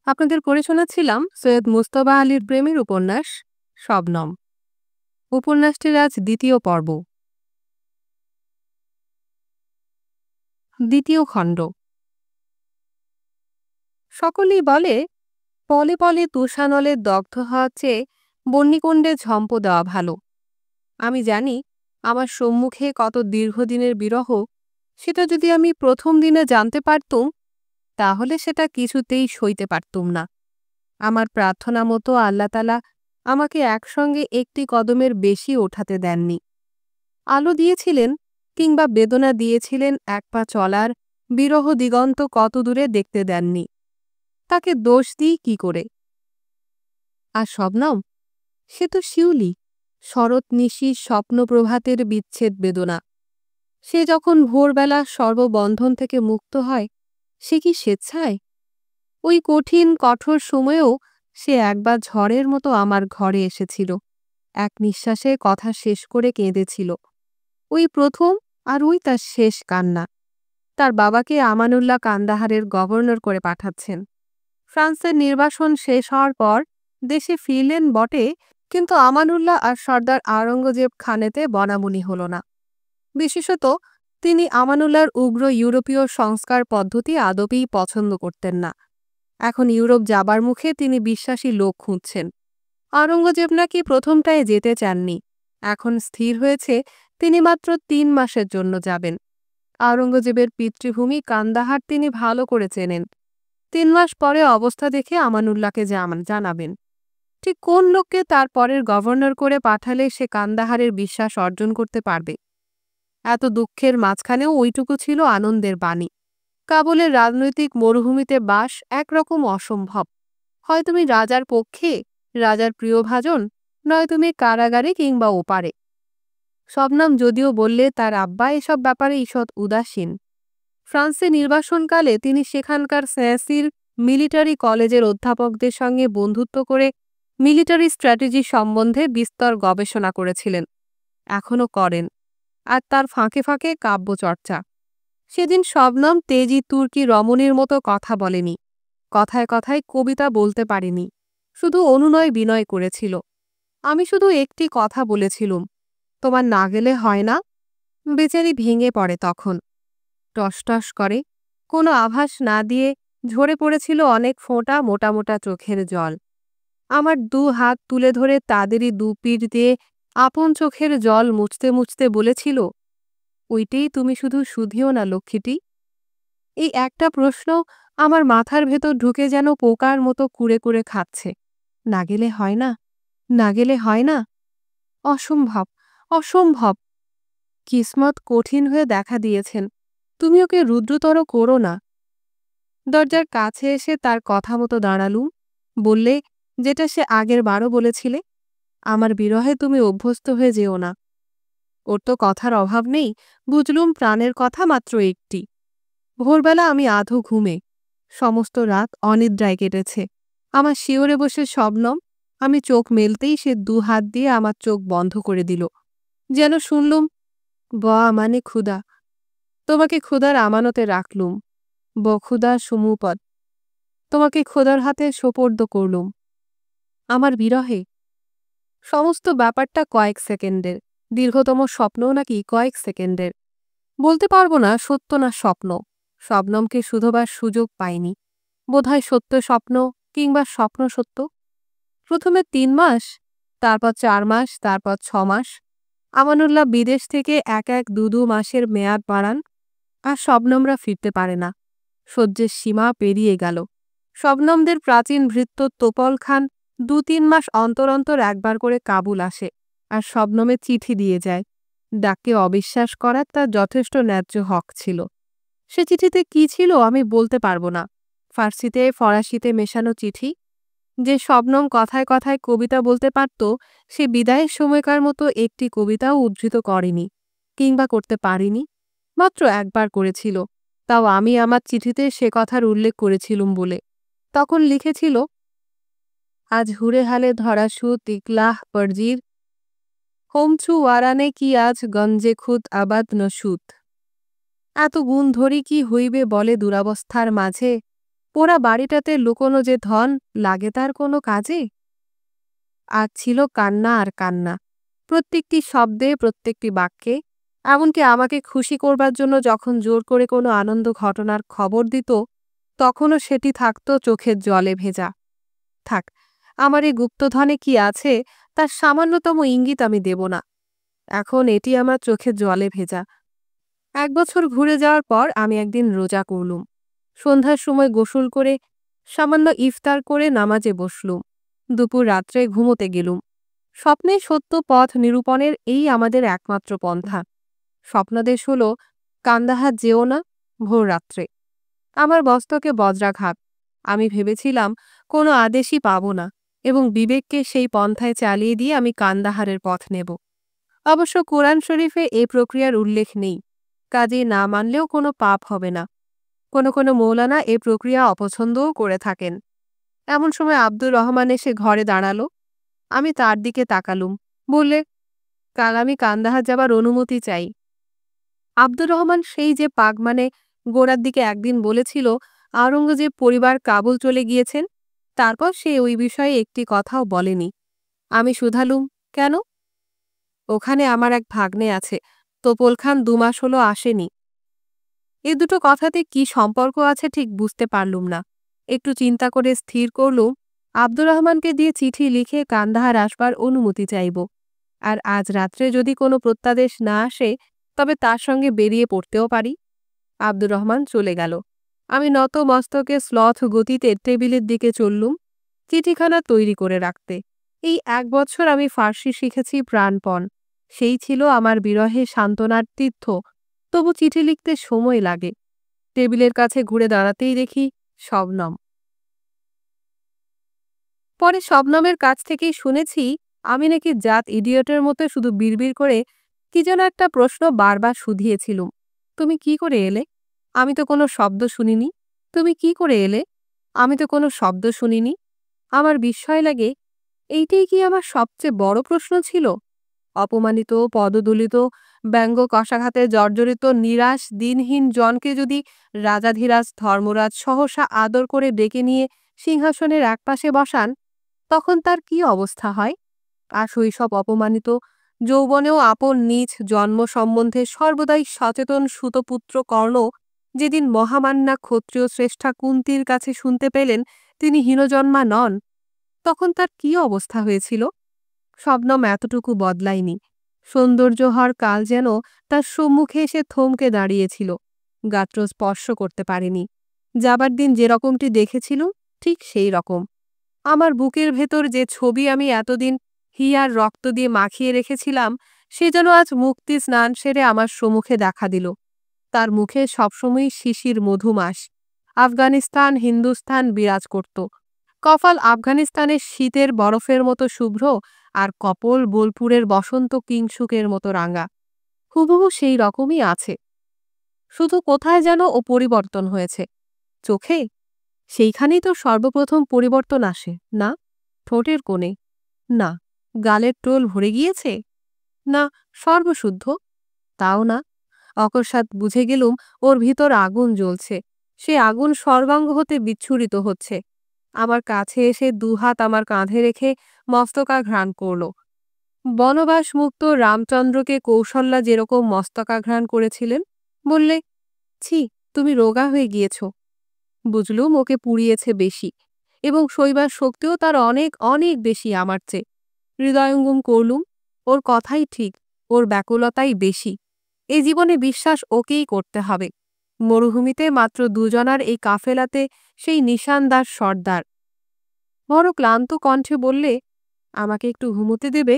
আপনাদের পড়ে শোনাচ্ছিলাম সৈয়দ মুজতবা আলীর প্রেমের উপন্যাস শবনম। উপন্যাসটির আজ দ্বিতীয় পর্ব, দ্বিতীয় খণ্ড। সকলেই বলে পলে পলে তুষানলে দগ্ধ হওয়ার চেয়ে বন্যিকুণ্ডে ঝম্প দেওয়া ভালো। আমি জানি আমার সম্মুখে কত দীর্ঘদিনের বিরহ, সেটা যদি আমি প্রথম দিনে জানতে পারতুম তাহলে সেটা কিছুতেই সইতে পারতুম না। আমার প্রার্থনা মতো আল্লাহতালা আমাকে একসঙ্গে একটি কদমের বেশি ওঠাতে দেননি। আলো দিয়েছিলেন কিংবা বেদনা দিয়েছিলেন এক পা চলার, বিরহ দিগন্ত কত দূরে দেখতে দেননি। তাকে দোষ দিই কি করে? আর শবনম, সে তো শিউলি, শরৎ নিশির স্বপ্নপ্রভাতের বিচ্ছেদ বেদনা। সে যখন ভোরবেলা সর্ববন্ধন থেকে মুক্ত হয়, সে কি স্বেচ্ছায়? ওই কঠিন কঠোর সময়েও সে একবার ঝড়ের মতো আমার ঘরে এসেছিল, এক নিঃশ্বাসে কথা শেষ করে কেঁদেছিল। ওই প্রথম, আর ওই তার শেষ কান্না। তার বাবাকে আমানুল্লাহ কান্দাহারের গভর্নর করে পাঠাচ্ছেন। ফ্রান্সের নির্বাসন শেষ হওয়ার পর দেশে ফিরলেন বটে, কিন্তু আমানুল্লাহ আর সর্দার আওরঙ্গজেব খানেতে বনাবনি হল না। বিশেষত তিনি আমানুল্লাহর উগ্র ইউরোপীয় সংস্কার পদ্ধতি আদপেই পছন্দ করতেন না। এখন ইউরোপ যাবার মুখে তিনি বিশ্বাসী লোক খুঁজছেন। আওরঙ্গজেব নাকি প্রথমটায় যেতে চাননি। এখন স্থির হয়েছে তিনি মাত্র ৩ মাসের জন্য যাবেন। আওরঙ্গজেবের পিতৃভূমি কান্দাহার তিনি ভালো করে চেনেন। ৩ মাস পরে অবস্থা দেখে আমানুল্লাহকে জানাবেন। ঠিক কোন লোককে তার পরের গভর্নর করে পাঠালে সে কান্দাহারের বিশ্বাস অর্জন করতে পারবে? এত দুঃখের মাঝখানেও ওইটুকু ছিল আনন্দের বাণী। কাবুলের রাজনৈতিক মরুভূমিতে বাস একরকম অসম্ভব। হয় তুমি রাজার পক্ষে, রাজার প্রিয়ভাজন, নয় তুমি কারাগারে কিংবা ওপারে। শবনম যদিও বললে তার আব্বা এসব ব্যাপারে ঈষৎ উদাসীন। ফ্রান্সে নির্বাসনকালে তিনি সেখানকার স্যাঁসির মিলিটারি কলেজের অধ্যাপকদের সঙ্গে বন্ধুত্ব করে মিলিটারি স্ট্র্যাটেজি সম্বন্ধে বিস্তর গবেষণা করেছিলেন, এখনও করেন। আর তার ফাঁকে ফাঁকে কাব্যচর্চা। সেদিন শবনম তেজি তুর্কি রমণীর মতো কথা বলেনি, কথায় কথায় কবিতা বলতে পারেনি, শুধু অনুনয় বিনয় করেছিল। আমি শুধু একটি কথা বলেছিলুম, তোমার না গেলে হয় না? বেচারি ভেঙে পড়ে তখন, টসটস করে। কোনো আভাস না দিয়ে ঝরে পড়েছিল অনেক ফোঁটা মোটা মোটা চোখের জল। আমার ২ হাত তুলে ধরে তাদেরই ২ পিঠ দিয়ে আপন চোখের জল মুছতে মুছতে বলেছিল, ওইটেই তুমি শুধু শুধিও না লক্ষ্মীটি। এই একটা প্রশ্ন আমার মাথার ভেতর ঢুকে যেন পোকার মতো কুড়ে কুড়ে খাচ্ছে। না গেলে হয় না, না গেলে হয় না। অসম্ভব, অসম্ভব। কিসমত কঠিন হয়ে দেখা দিয়েছেন, তুমি ওকে রুদ্রতর করো না। দরজার কাছে এসে তার কথা মতো দাঁড়ালুম। বললে, যেটা সে আগের বারও বলেছিলে, আমার বিরহে তুমি অভ্যস্ত হয়ে যেও না। ওর তো কথার অভাব নেই, বুঝলুম প্রাণের কথা মাত্র একটি। ভোরবেলা আমি আধো ঘুমে, সমস্ত রাত অনিদ্রায় কেটেছে। আমার শিওরে বসে শবনম, আমি চোখ মেলতেই সে ২ হাত দিয়ে আমার চোখ বন্ধ করে দিল। যেন শুনলুম, মানে ক্ষুধা, তোমাকে ক্ষুধার আমানতে রাখলুম, বক্ষুধা সমুপদ, তোমাকে খোদার হাতে সোপর্দ করলুম। আমার বিরহে সমস্ত ব্যাপারটা কয়েক সেকেন্ডের, দীর্ঘতম স্বপ্নও নাকি কয়েক সেকেন্ডের। বলতে পারবো না সত্য না স্বপ্ন। শবনমকে শুধোবার সুযোগ পাইনি। বোধহয় সত্য স্বপ্ন কিংবা স্বপ্ন সত্য। প্রথমে ৩ মাস, তারপর ৪ মাস, তারপর ৬ মাস। আমানুল্লাহ বিদেশ থেকে এক এক ২ মাসের মেয়াদ বাড়ান, আর শবনমরা ফিরতে পারে না। সহ্যের সীমা পেরিয়ে গেল। শবনমদের প্রাচীন ভৃত্য তোপল খান ২-৩ মাস অন্তর অন্তর একবার করে কাবুল আসে, আর শবনমে চিঠি দিয়ে যায়। ডাককে অবিশ্বাস করার তার যথেষ্ট ন্যায্য হক ছিল। সে চিঠিতে কি ছিল আমি বলতে পারবো না। ফার্সিতে ফরাসিতে মেশানো চিঠি। যে শবনম কথায় কথায় কবিতা বলতে পারত, সে বিদায়ের সময়কার মতো একটি কবিতাও উদ্ধৃত করেনি, কিংবা করতে পারিনি। মাত্র একবার করেছিল, তাও আমি আমার চিঠিতে সে কথার উল্লেখ করেছিলুম বলে। তখন লিখেছিল, আজ হুরে হালে ধরা সুত ইকলাহ পরজির, হোমছু ওয়ারানে কি আজ গঞ্জে খুদ আবাদ নসুত। এত গুণ ধরি কি হইবে বলে দুরাবস্থার মাঝে, পোড়া বাড়িটাতে লুকোনো যে ধন লাগে তার কোনো কাজে? আজ ছিল কান্না আর কান্না, প্রত্যেকটি শব্দে, প্রত্যেকটি বাক্যে। এমনকি আমাকে খুশি করবার জন্য যখন জোর করে কোনো আনন্দ ঘটনার খবর দিত, তখনও সেটি থাকত চোখের জলে ভেজা। থাক, আমার এই গুপ্তধনে কি আছে তার সামান্যতম ইঙ্গিত আমি দেব না। এখন এটি আমার চোখের জলে ভেজা। 1 বছর ঘুরে যাওয়ার পর আমি একদিন রোজা করলুম। সন্ধ্যার সময় গোসল করে সামান্য ইফতার করে নামাজে বসলুম। দুপুর রাত্রে ঘুমোতে গেলুম। স্বপ্নে সত্য পথ নিরূপণের এই আমাদের একমাত্র পন্থা। স্বপ্নাদেশ হল, কান্দাহার যেও না, ভোর রাত্রে। আমার মস্তকে বজ্রাঘাত। আমি ভেবেছিলাম কোনো আদেশই পাব না এবং বিবেককে সেই পন্থায় চালিয়ে দিয়ে আমি কান্দাহারের পথ নেব। অবশ্য কোরআন শরীফে এ প্রক্রিয়ার উল্লেখ নেই, কাজেই না মানলেও কোনো পাপ হবে না। কোনো কোনো মৌলানা এ প্রক্রিয়া অপছন্দও করে থাকেন। এমন সময় আব্দুর রহমান এসে ঘরে দাঁড়ালো। আমি তার দিকে তাকালুম। বললে, কাল আমি কান্দাহার যাবার অনুমতি চাই। আব্দুর রহমান সেই যে মানে গোড়ার দিকে একদিন বলেছিল আওরঙ্গজেব পরিবার কাবুল চলে গিয়েছেন, তারপর সে ওই বিষয়ে একটি কথাও বলেনি। আমি শুধালুম, কেন? ওখানে আমার এক ভাগ্নে আছে, তোপল খান 2 মাস হলো আসেনি। এ দুটো কথাতে কি সম্পর্ক আছে ঠিক বুঝতে পারলুম না। একটু চিন্তা করে স্থির করলুম আব্দুর রহমানকে দিয়ে চিঠি লিখে কান্দাহার আসবার অনুমতি চাইব। আর আজ রাত্রে যদি কোনো প্রত্যাদেশ না আসে, তবে তার সঙ্গে বেরিয়ে পড়তেও পারি। আব্দুর রহমান চলে গেল। আমি নত মস্তকে স্লথ গতিতে টেবিলের দিকে চললুম, চিঠিখানা তৈরি করে রাখতে। এই 1 বছর আমি ফার্সি শিখেছি প্রাণপণ। সেই ছিল আমার বিরহে সান্ত্বনার তীর্থ। তবু চিঠি লিখতে সময় লাগে। টেবিলের কাছে ঘুরে দাঁড়াতেই দেখি শবনম। পরে শবনমের কাছ থেকেই শুনেছি আমি নাকি জাত ইডিয়টের মতো শুধু বিড়বিড় করে কি যেন একটা প্রশ্ন বারবার শুধিয়েছিলুম। তুমি কি করে এলে? আমি তো কোনো শব্দ শুনিনি। তুমি কি করে এলে? আমি তো কোনো শব্দ শুনিনি। আমার বিস্ময় লাগে, এইটাই কি আমার সবচেয়ে বড় প্রশ্ন ছিল? অপমানিত, পদদলিত, ব্যঙ্গ কষাঘাতে জর্জরিত নিরাশ দিনহীন জনকে যদি রাজাধিরাজ ধর্মরাজ সহসা আদর করে ডেকে নিয়ে সিংহাসনের একপাশে বসান, তখন তার কি অবস্থা হয়? আর শৈশব অপমানিত, যৌবনেও আপন নিজ জন্ম সম্বন্ধে সর্বদাই সচেতন সুতপুত্র কর্ণ যেদিন মহামান্না ক্ষত্রিয় শ্রেষ্ঠা কুন্তির কাছে শুনতে পেলেন তিনি হীনজন্মা নন, তখন তার কি অবস্থা হয়েছিল? শবনম এতটুকু বদলায়নি। সৌন্দর্য হর কাল যেন তার সম্মুখে এসে থমকে দাঁড়িয়েছিল। গাত্র স্পর্শ করতে পারেনি। যাবার দিন যে রকমটি দেখেছিল ঠিক সেই রকম। আমার বুকের ভেতর যে ছবি আমি এতদিন হিয়ার রক্ত দিয়ে মাখিয়ে রেখেছিলাম, সে যেন আজ মুক্তি স্নান সেরে আমার সম্মুখে দেখা দিল। তার মুখে সবসময়ই শিশির মধুমাস। আফগানিস্তান হিন্দুস্তান বিরাজ করত। কপাল আফগানিস্তানের শীতের বরফের মতো শুভ্র, আর কপল বোলপুরের বসন্ত কিংসুকের মতো রাঙা। হুবহু সেই রকমই আছে। শুধু কোথায় যেন ও পরিবর্তন হয়েছে। চোখে? সেইখানেই তো সর্বপ্রথম পরিবর্তন আসে, না? ঠোঁটের কোণে? না। গালের টোল ভরে গিয়েছে? না, সর্বশুদ্ধ? তাও না। অকস্মাৎ বুঝে গেলুম ওর ভিতর আগুন জ্বলছে। সে আগুন সর্বাঙ্গ হতে বিচ্ছুরিত হচ্ছে। আমার কাছে এসে 2 হাত আমার কাঁধে রেখে মস্তকাঘ্রাণ করল। বনবাসমুক্ত রামচন্দ্রকে কৌশল্যা যেরকম মস্তকাঘ্রাণ করেছিলেন। বললে, ছি, তুমি রোগা হয়ে গিয়েছ। বুঝলুম ওকে পুড়িয়েছে বেশি, এবং শৈবার শক্তিও তার অনেক অনেক বেশি আমার চেয়ে। হৃদয়ঙ্গম করলুম, ওর কথাই ঠিক, ওর ব্যাকুলতাই বেশি। এই জীবনে বিশ্বাস ওকেই করতে হবে। মরুভূমিতে মাত্র 2 জনার এই কাফেলাতে সেই নিশানদার সর্দার। বড় ক্লান্ত কণ্ঠে বললে, আমাকে একটু ঘুমোতে দেবে?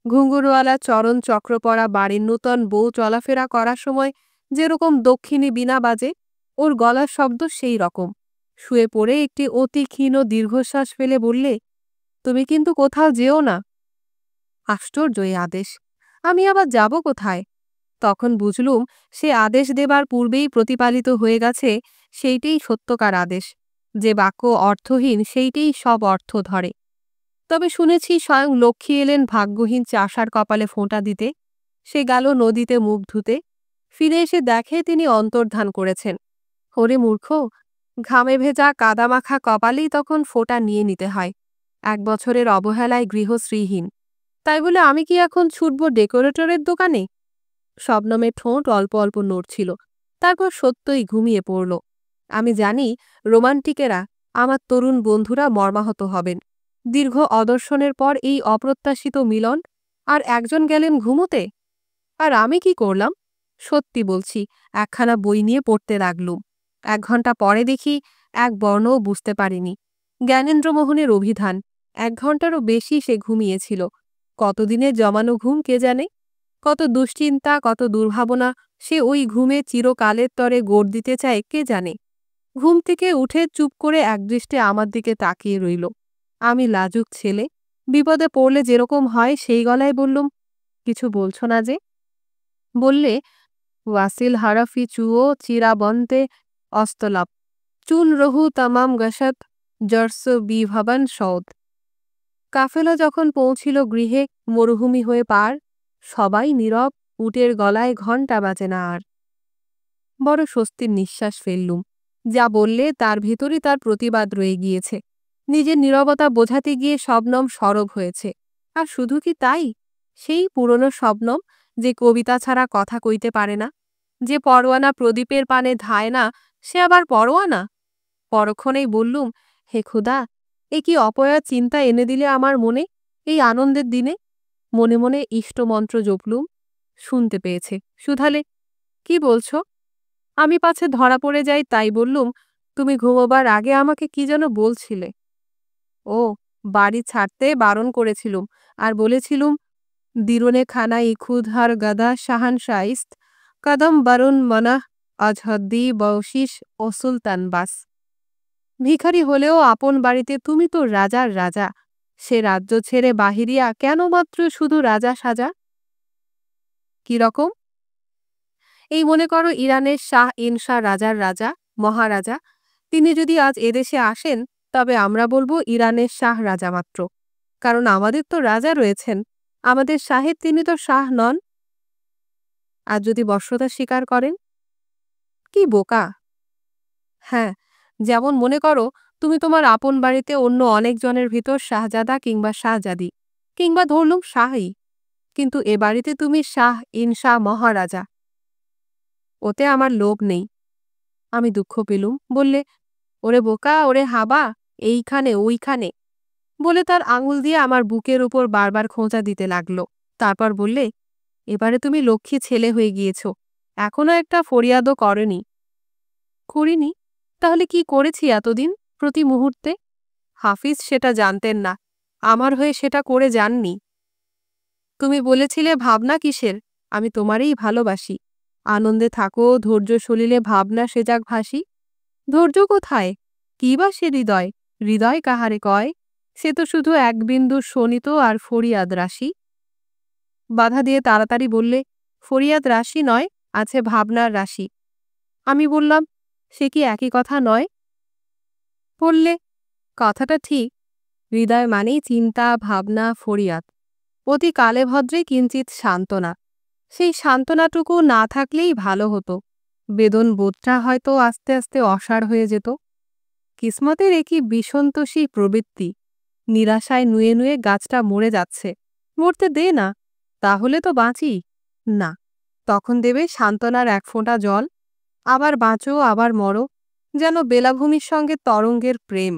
ঘুঙ্গুরওয়ালা চরণ চক্র পরা বাড়ির নূতন বউ চলাফেরা করার সময় যেরকম দক্ষিণী বীণা বাজে, ওর গলার শব্দ সেই রকম। শুয়ে পড়ে একটি অতি ক্ষীণ দীর্ঘশ্বাস ফেলে বললে, তুমি কিন্তু কোথাও যেও না। আশ্চর্য এই আদেশ! আমি আবার যাব কোথায়? তখন বুঝলুম সে আদেশ দেবার পূর্বেই প্রতিপালিত হয়ে গেছে সেইটেই সত্যকার আদেশ। যে বাক্য অর্থহীন সেইটেই সব অর্থ ধরে। তবে শুনেছি স্বয়ং লক্ষ্মী এলেন ভাগ্যহীন চাষার কপালে ফোঁটা দিতে। সে গেল নদীতে মুখ ধুতে। ফিরে এসে দেখে তিনি অন্তর্ধান করেছেন। ওরে মূর্খ, ঘামে ভেজা কাদামাখা কপালেই তখন ফোঁটা নিয়ে নিতে হয়। 1 বছরের অবহেলায় গৃহশ্রীহীন। তাই বলে আমি কি এখন ছুটব ডেকোরেটরের দোকানে? শবনমের ঠোঁট অল্প অল্প নড়ছিল। তারপর সত্যই ঘুমিয়ে পড়ল। আমি জানি রোমান্টিকেরা, আমার তরুণ বন্ধুরা মর্মাহত হবেন। দীর্ঘ অদর্শনের পর এই অপ্রত্যাশিত মিলন, আর একজন গেলেন ঘুমোতে। আর আমি কি করলাম? সত্যি বলছি, একখানা বই নিয়ে পড়তে লাগলুম। 1 ঘন্টা পরে দেখি এক বর্ণও বুঝতে পারিনি। জ্ঞানেন্দ্রমোহনের অভিধান। 1 ঘন্টারও বেশি সে ঘুমিয়েছিল। কতদিনের জমানো ঘুম কে জানে? কত দুশ্চিন্তা, কত দুর্ভাবনা সে ওই ঘুমে চিরকালের তরে গোড় দিতে চায় কে জানে। ঘুম থেকে উঠে চুপ করে একদৃষ্টে আমার দিকে তাকিয়ে রইল। আমি লাজুক ছেলে, বিপদে পড়লে যেরকম হয় সেই গলায় বললুম, কিছু বলছো না যে? বললে, ওয়াসিল হারফি চুও চিরাবন্তে অস্তলাপ চুন রহু তামাম গসত জর্স বিভবন সৌদ। কাফেলা যখন পৌঁছিল গৃহে, মরুভূমি হয়ে পার, সবাই নীরব, উটের গলায় ঘণ্টা বাজে না আর। বড় স্বস্তির নিঃশ্বাস ফেললুম। যা বললে তার ভিতরই তার প্রতিবাদ রয়ে গিয়েছে। নিজের নীরবতা বোঝাতে গিয়ে শবনম সরব হয়েছে। আর শুধু কি তাই? সেই পুরনো শবনম, যে কবিতা ছাড়া কথা কইতে পারে না, যে পরোয়ানা প্রদীপের পানে ধায় না, সে আবার পরোয়ানা। পরক্ষণেই বললুম, হে খুদা, এ কি অপয়া চিন্তা এনে দিলে আমার মনে এই আনন্দের দিনে। মনে মনে ইষ্টমন্ত্র জপলুম। শুনতে পেয়েছে, শুধালে, কি বলছ? আমি পাছে ধরা পড়ে যাই তাই বললুম, তুমি ঘুমোবার আগে আমাকে কি যেন বলছিলে। ও, বাড়ি ছাড়তে বারণ করেছিলুম, আর বলেছিলুম, দিরুনে খানা ইখুদ হার গাদা শাহান শাইস্ত কদম বারুন মনাহ অজহদ্দি বশিস ও সুলতান বাস। ভিখারি হলেও আপন বাড়িতে তুমি তো রাজার রাজা। সে রাজ্য ছেড়ে বাহিরিয়া কেন মাত্র শুধু রাজা সাজা? কি রকম? এই মনে করো ইরানের শাহ ইনশা রাজার রাজা, মহারাজা। তিনি যদি আজ এদেশে আসেন, তবে আমরা বলবো ইরানের শাহ রাজা মাত্র। কারণ আমাদের তো রাজা রয়েছেন, আমাদের শাহের তিনি তো শাহ নন। আর যদি বশ্যতা স্বীকার করেন? কি বোকা! হ্যাঁ, যেমন মনে করো তুমি তোমার আপন বাড়িতে অন্য অনেকজনের ভিতর শাহজাদা কিংবা শাহজাদি, কিংবা ধরলুম শাহই, কিন্তু এ বাড়িতে তুমি শাহ ইনশা মহারাজা। ওতে আমার লোভ নেই। আমি দুঃখ পেলুম। বললে, ওরে বোকা, ওরে হাবা, এইখানে ওইখানে বলে তার আঙুল দিয়ে আমার বুকের উপর বারবার খোঁচা দিতে লাগলো। তারপর বললে, এবারে তুমি লক্ষ্মী ছেলে হয়ে গিয়েছ, এখনো একটা ফরিয়াদও করনি। করিনি? তাহলে কি করেছি এতদিন, প্রতি মুহূর্তে? হাফিজ সেটা জানতেন না, আমার হয়ে সেটা করে যাননি। তুমি বলেছিলে ভাবনা কিসের, আমি তোমারই ভালোবাসি। আনন্দে থাকো, ধৈর্য সলিলে ভাবনা সে যাক ভাসি। ধৈর্য কোথায়? কি বা সে হৃদয়? হৃদয় কাহারে কয়? সে তো শুধু এক বিন্দু শোণিত আর ফরিয়াদ রাশি। বাধা দিয়ে তাড়াতাড়ি বললে, ফরিয়াদ রাশি নয়, আছে ভাবনার রাশি। আমি বললাম, সে কি একই কথা নয়? বললে, কথাটা ঠিক। হৃদয় মানেই চিন্তা, ভাবনা, ফরিয়াদ। অতি কালে ভদ্রে কিঞ্চিত সান্ত্বনা। সেই সান্ত্বনাটুকু না থাকলেই ভালো হতো। বেদন বোধটা হয়তো আস্তে আস্তে অসাড় হয়ে যেত। কিসমতের একই বিষন্তসী প্রবৃত্তি। নিরাশায় নুয়ে নুয়ে গাছটা মরে যাচ্ছে। মরতে দে না, তাহলে তো বাঁচি। না, তখন দেবে সান্ত্বনার 1 ফোঁটা জল। আবার বাঁচো, আবার মরো, যেন বেলাভূমির সঙ্গে তরঙ্গের প্রেম।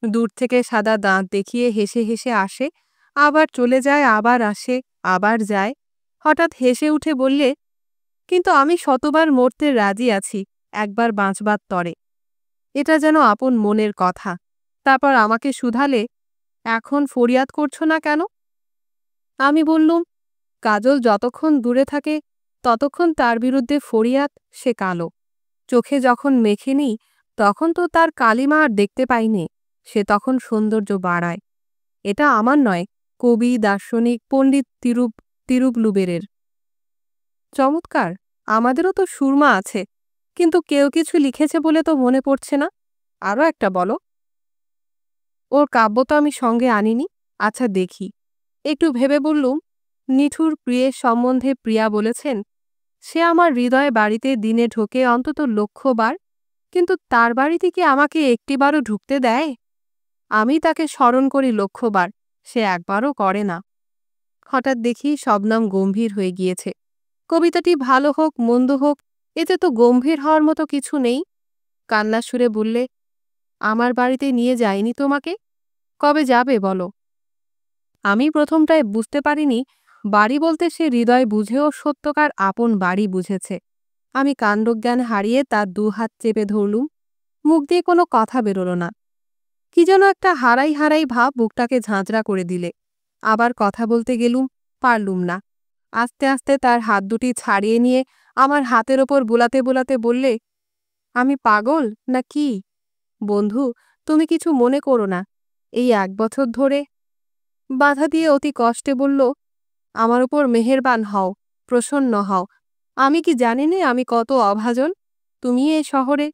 দূর থেকে সাদা দাঁত দেখিয়ে হেসে হেসে আসে, আবার চলে যায়, আবার আসে, আবার যায়। হঠাৎ হেসে উঠে বললে, কিন্তু আমি শতবার মরতে রাজি আছি, একবার বাঁচবার তরে। এটা যেন আপন মনের কথা। তারপর আমাকে শুধালে, এখন ফরিয়াদ করছো না কেন? আমি বললুম, কাজল যতক্ষণ দূরে থাকে ততক্ষণ তার বিরুদ্ধে ফরিয়াদ সে কালো। চোখে যখন মেখে নিই তখন তো তার কালিমা আর দেখতে পাইনে, সে তখন সৌন্দর্য বাড়ায়। এটা আমার নয়, কবি, দার্শনিক, পণ্ডিত তিরুবলুবেরের। চমৎকার! আমাদেরও তো সুরমা আছে, কিন্তু কেউ কিছু লিখেছে বলে তো মনে পড়ছে না। আরও একটা বলো। ওর কাব্য তো আমি সঙ্গে আনিনি। আচ্ছা দেখি। একটু ভেবে বললুম, নিঠুর প্রিয়ের সম্বন্ধে প্রিয়া বলেছেন, সে আমার হৃদয়ে বাড়িতে দিনে ঢোকে অন্তত 1,00,000 বার। কিন্তু তার বাড়িতে কি আমাকে একটিবারও ঢুকতে দেয়? আমি তাকে স্মরণ করি লক্ষবার, সে একবারও করে না। হঠাৎ দেখি শবনম গম্ভীর হয়ে গিয়েছে। কবিতাটি ভালো হোক মন্দ হোক, এতে তো গম্ভীর হওয়ার মতো কিছু নেই। কান্নার সুরে বললে, আমার বাড়িতে নিয়ে যায়নি তোমাকে? কবে যাবে বলো? আমি প্রথমটায় বুঝতে পারিনি বাড়ি বলতে সে হৃদয় বুঝেও সত্যকার আপন বাড়ি বুঝেছে। আমি কাণ্ডজ্ঞান হারিয়ে তার দুহাত চেপে ধরলুম। মুখ দিয়ে কোনো কথা বেরোল না। কি যেন একটা হারাই হারাই ভাব বুকটাকে ঝাঁঝরা করে দিলে। আবার কথা বলতে গেলুম, পারলুম না। আস্তে আস্তে তার হাত দুটি ছাড়িয়ে নিয়ে আমার হাতের ওপর বোলাতে বোলাতে বললে, আমি পাগল না কি? বন্ধু, তুমি কিছু মনে করো না। এই 1 বছর ধরে। বাধা দিয়ে অতি কষ্টে বলল, আমার উপর মেহেরবান হও, প্রসন্ন হও। আমি কি জানি নে আমি কত অভাজন? তুমি এ শহরে।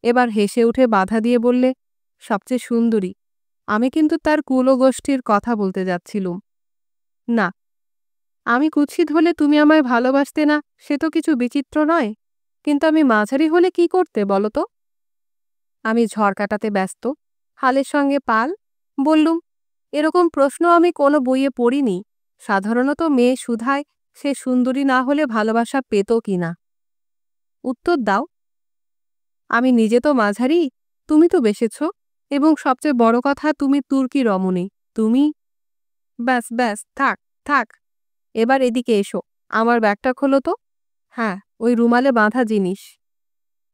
এবার হেসে উঠে বাধা দিয়ে বললে, সবচেয়ে সুন্দরী। আমি কিন্তু তার কুলগোষ্ঠীর কথা বলতে যাচ্ছিলুম। না, আমি কুৎসিত হলে তুমি আমায় ভালোবাসতে না, সে তো কিছু বিচিত্র নয়। কিন্তু আমি মাঝারি হলে কি করতে বলো তো? আমি ঝড় কাটাতে ব্যস্ত, হালের সঙ্গে পাল। বললুম, এরকম প্রশ্ন আমি কোনো বইয়ে পড়িনি। সাধারণত মেয়ে সুধায় সে সুন্দরী না হলে ভালোবাসা পেত কি না। উত্তর দাও। আমি নিজে তো মাঝারি, তুমি তো বেসেছ, এবং সবচেয়ে বড় কথা তুমি তুর্কি রমণী। তুমি। ব্যাস ব্যাস, থাক থাক। এবার এদিকে এসো, আমার ব্যাগটা খোলো তো। হ্যাঁ, ওই রুমালে বাঁধা জিনিস।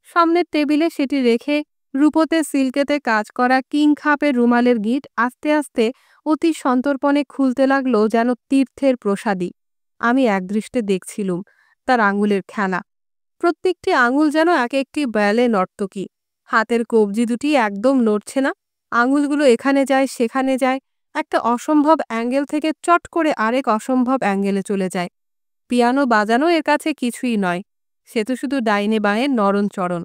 সামনের টেবিলে সেটি রেখে রূপোতে সিল্কেতে কাজ করা কিং খাপের রুমালের গিঁট আস্তে আস্তে অতি সন্তর্পণে খুলতে লাগলো যেন তীর্থের প্রসাদী। আমি একদৃষ্টে দেখছিলুম তার আঙুলের খেলা। প্রত্যেকটি আঙুল যেন এক একটি ব্যালে নর্তকী। হাতের কবজি দুটি একদম নড়ছে না। আঙুলগুলো এখানে যায় সেখানে যায়, একটা অসম্ভব অ্যাঙ্গেল থেকে চট করে আরেক অসম্ভব অ্যাঙ্গেলে চলে যায়। পিয়ানো বাজানো এর কাছে কিছুই নয়, সে তো শুধু ডাইনে বাঁয়ে নরণচরণ।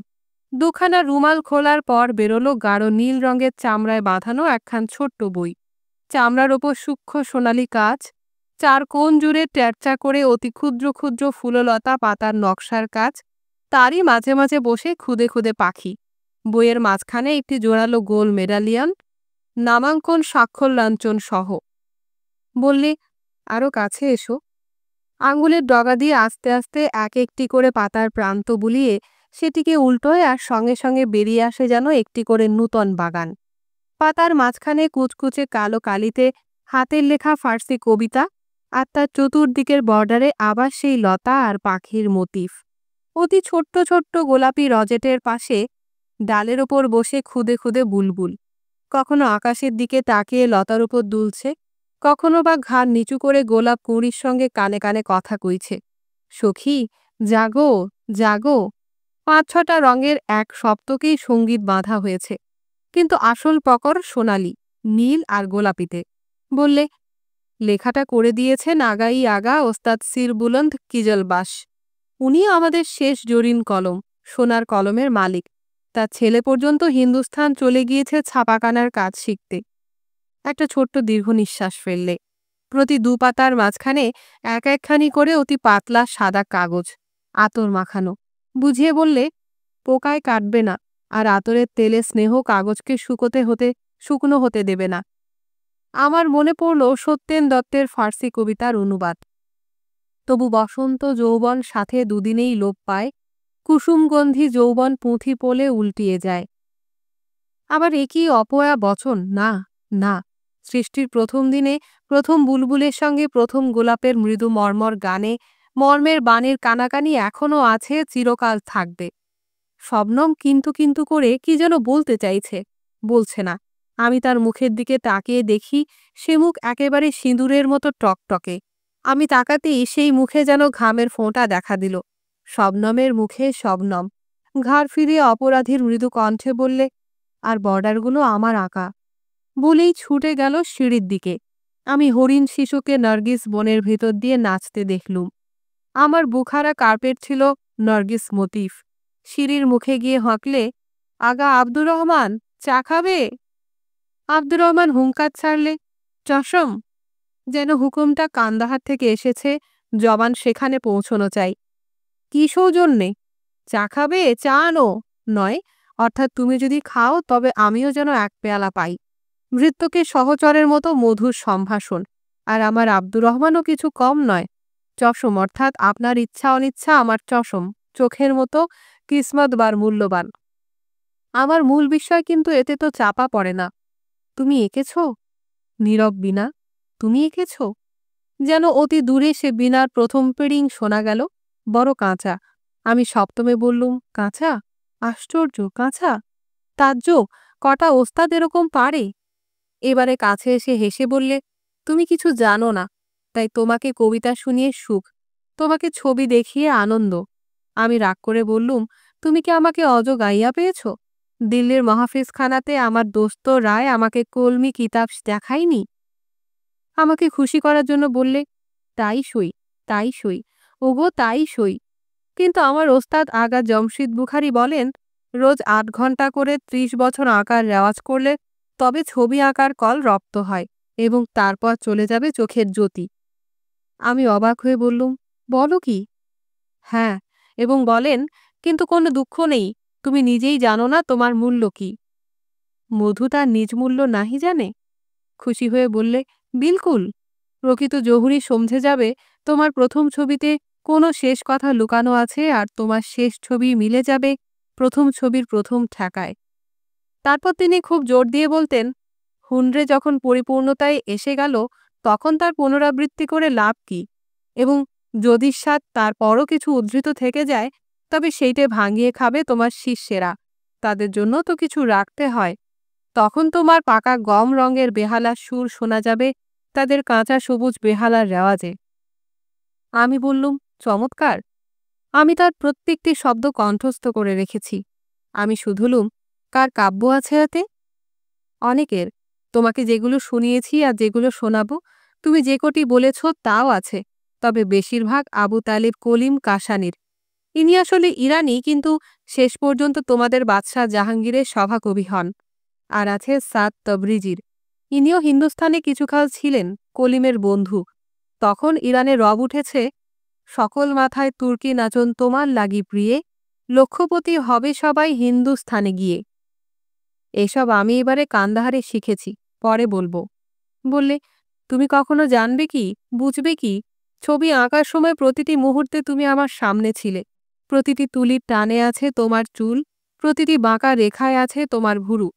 দুখানা রুমাল খোলার পর বেরোলো গাঢ় নীল রঙের চামড়ায় বাঁধানো একখান ছোট্ট বই। চামড়ার ওপর সূক্ষ্ম সোনালি কাজ, 4 কোণ জুড়ে ট্যারচা করে অতি ক্ষুদ্র ক্ষুদ্র ফুললতা পাতার নকশার কাজ, তারই মাঝে মাঝে বসে খুদে খুদে পাখি। বইয়ের মাঝখানে একটি জোরালো গোল মেডালিয়ান, নামাঙ্কন স্বাক্ষর লাঞ্ছন সহ। বললে, আরও কাছে এসো। আঙুলের ডগা দিয়ে আস্তে আস্তে এক একটি করে পাতার প্রান্ত বুলিয়ে সেটিকে উল্টোয় আর সঙ্গে সঙ্গে বেরিয়ে আসে যেন একটি করে নূতন বাগান। পাতার মাঝখানে কুচকুচে কালো কালিতে হাতের লেখা ফার্সি কবিতা, আর তার চতুর্দিকের বর্ডারে আবার সেই লতা আর পাখির মোটিফ। অতি ছোট্ট ছোট্ট গোলাপি রজেটের পাশে ডালের ওপর বসে খুদে খুদে বুলবুল। কখনো আকাশের দিকে তাকিয়ে লতার উপর দুলছে, কখনো বা ঘাড় নিচু করে গোলাপ কুঁড়ির সঙ্গে কানে কানে কথা কইছে, সখী জাগো জাগো। 5-6টা রঙের এক সপ্তকেই সঙ্গীত বাঁধা হয়েছে, কিন্তু আসল পকর সোনালি, নীল আর গোলাপিতে। বললে, লেখাটা করে দিয়েছেন আগাই আগা ওস্তাদ সিরবুলন্দ কিজলবাস। উনি আমাদের শেষ জরিন কলম, সোনার কলমের মালিক। তার ছেলে পর্যন্ত হিন্দুস্থান চলে গিয়েছে ছাপাখানার কাজ শিখতে। একটা ছোট্ট দীর্ঘ নিঃশ্বাস ফেললে। প্রতি 2 পাতার মাঝখানে এক একখানি করে অতি পাতলা সাদা কাগজ, আতর মাখানো। বুঝিয়ে বললে, পোকায় কাটবে না, আর আতরের তেলে স্নেহ কাগজকে শুকনো হতে দেবে না। আমার মনে পড়ল সত্যেন দত্তের ফার্সি কবিতার অনুবাদ। তবু বসন্ত যৌবন সাথে দুদিনেই লোপ পায়, কুসুমগন্ধি যৌবন পুঁথি পোলে উল্টিয়ে যায়। আবার একই অপয়া বচন, না না। সৃষ্টির প্রথম দিনে প্রথম বুলবুলের সঙ্গে প্রথম গোলাপের মৃদু মর্মর গানে মর্মের বাণীর কানাকানি এখনও আছে, চিরকাল থাকবে। শবনম কিন্তু কিন্তু করে কি যেন বলতে চাইছে, বলছে না। আমি তার মুখের দিকে তাকিয়ে দেখি সে মুখ একেবারে সিঁদুরের মতো টকটকে। আমি তাকাতেই সেই মুখে যেন ঘামের ফোঁটা দেখা দিল। শবনমের মুখে শবনম। ঘাড় ফিরিয়ে অপরাধীর মৃদু কণ্ঠে বললে, আর বর্ডারগুলো আমার আঁকা। বলেই ছুটে গেল সিঁড়ির দিকে। আমি হরিণ শিশুকে নার্গিস বনের ভেতর দিয়ে নাচতে দেখলুম। আমার বুখারা কার্পেট ছিল নার্গিস মোটিফ। সিঁড়ির মুখে গিয়ে হাঁকলে, আগা আব্দুর রহমান, চা খাবে? আব্দুর রহমান হুঙ্কার ছাড়লে, চশম। যেন হুকুমটা কান্দাহার থেকে এসেছে, জবান সেখানে পৌঁছনো চাই। কি সৌজন্যে? চা খাবে? চা আনো। নয়, অর্থাৎ তুমি যদি খাও তবে আমিও যেন এক পেয়ালা পাই। ভৃত্যকে সহচরের মতো মধুর সম্ভাষণ। আর আমার আব্দুর রহমানও কিছু কম নয়। চশম, অর্থাৎ আপনার ইচ্ছা অনিচ্ছা আমার চশম, চোখের মতো কিসমত বার মূল্যবান। আমার মূল বিষয় কিন্তু এতে তো চাপা পড়ে না। তুমি এঁকেছ? নীরব বীণা, তুমি এঁকেছ? যেন অতি দূরে সে বীণার প্রথম পেরিং শোনা গেল, বড় কাঁচা। আমি সপ্তমে বললুম, কাঁচা? আশ্চর্য, কাঁচা? তাজ্জব, কটা ওস্তাদ এরকম পারে? এবারে কাছে এসে হেসে বললে, তুমি কিছু জানো না, তাই তোমাকে কবিতা শুনিয়ে সুখ, তোমাকে ছবি দেখিয়ে আনন্দ। আমি রাগ করে বললুম, তুমি কি আমাকে অজ গাইয়া পেয়েছ? দিল্লির মহাফিজখানাতে আমার দোস্ত রায় আমাকে কলমি কিতাব দেখায়নি? আমাকে খুশি করার জন্য বললে, তাই সই, তাই সই, ওগো তাই সই। কিন্তু আমার ওস্তাদ আগা জমশিদ বুখারি বলেন, রোজ ৮ ঘন্টা করে ৩০ বছর আঁকার রেওয়াজ করলে তবে ছবি আঁকার কল রপ্ত হয় এবং তারপর চলে যাবে চোখের জ্যোতি। আমি অবাক হয়ে বললুম, বলো কি? হ্যাঁ, এবং বলেন, কিন্তু কোনো দুঃখ নেই, তুমি নিজেই জানো না তোমার মূল্য কি। মধু তার নিজ মূল্য নাহি জানে? খুশি হয়ে বললে, বিলকুল। প্রকৃত জহুরি সমঝে যাবে তোমার প্রথম ছবিতে কোনো শেষ কথা লুকানো আছে, আর তোমার শেষ ছবি মিলে যাবে প্রথম ছবির প্রথম ঠেকায়। তারপর তিনি খুব জোর দিয়ে বলতেন, হুনরে যখন পরিপূর্ণতায় এসে গেল তখন তার পুনরাবৃত্তি করে লাভ কি, এবং যদি স্বাদ তারপরও কিছু উদ্ধৃত থেকে যায় তবে সেইটে ভাঙিয়ে খাবে তোমার শিষ্যেরা, তাদের জন্য তো কিছু রাখতে হয়। তখন তোমার পাকা গম রঙের বেহালার সুর শোনা যাবে তাদের কাঁচা সবুজ বেহালার রেওয়াজে। আমি বললুম, চমৎকার। আমি তার প্রত্যেকটি শব্দ কণ্ঠস্থ করে রেখেছি। আমি শুধুলুম, কার কাব্য আছে এতে? অনেকের। তোমাকে যেগুলো শুনিয়েছি আর যেগুলো শোনাব, তুমি যে কটি বলেছ তাও আছে, তবে বেশিরভাগ আবু তালিব কলিম কাশানির। ইনি আসলে ইরানি, কিন্তু শেষ পর্যন্ত তোমাদের বাদশাহ জাহাঙ্গীরের সভাকবি হন। আর আছে সাদ তবরিজির। ইনিও হিন্দুস্থানে কিছুকাল ছিলেন, কলিমের বন্ধু। তখন ইরানে রব উঠেছে, সকল মাথায় তুর্কি নাচন তোমার লাগি প্রিয়ে, লক্ষপতি হবে সবাই হিন্দুস্থানে গিয়ে। এসব আমি এবারে কান্দাহারে শিখেছি, পরে বলবো। বললে, তুমি কখনো জানবে কি, বুঝবে কি? ছবি আঁকার সময় প্রতিটি মুহূর্তে তুমি আমার সামনে ছিলে। প্রতিটি তুলির টানে আছে তোমার চুল, প্রতিটি বাঁকা রেখায় আছে তোমার ভুরু।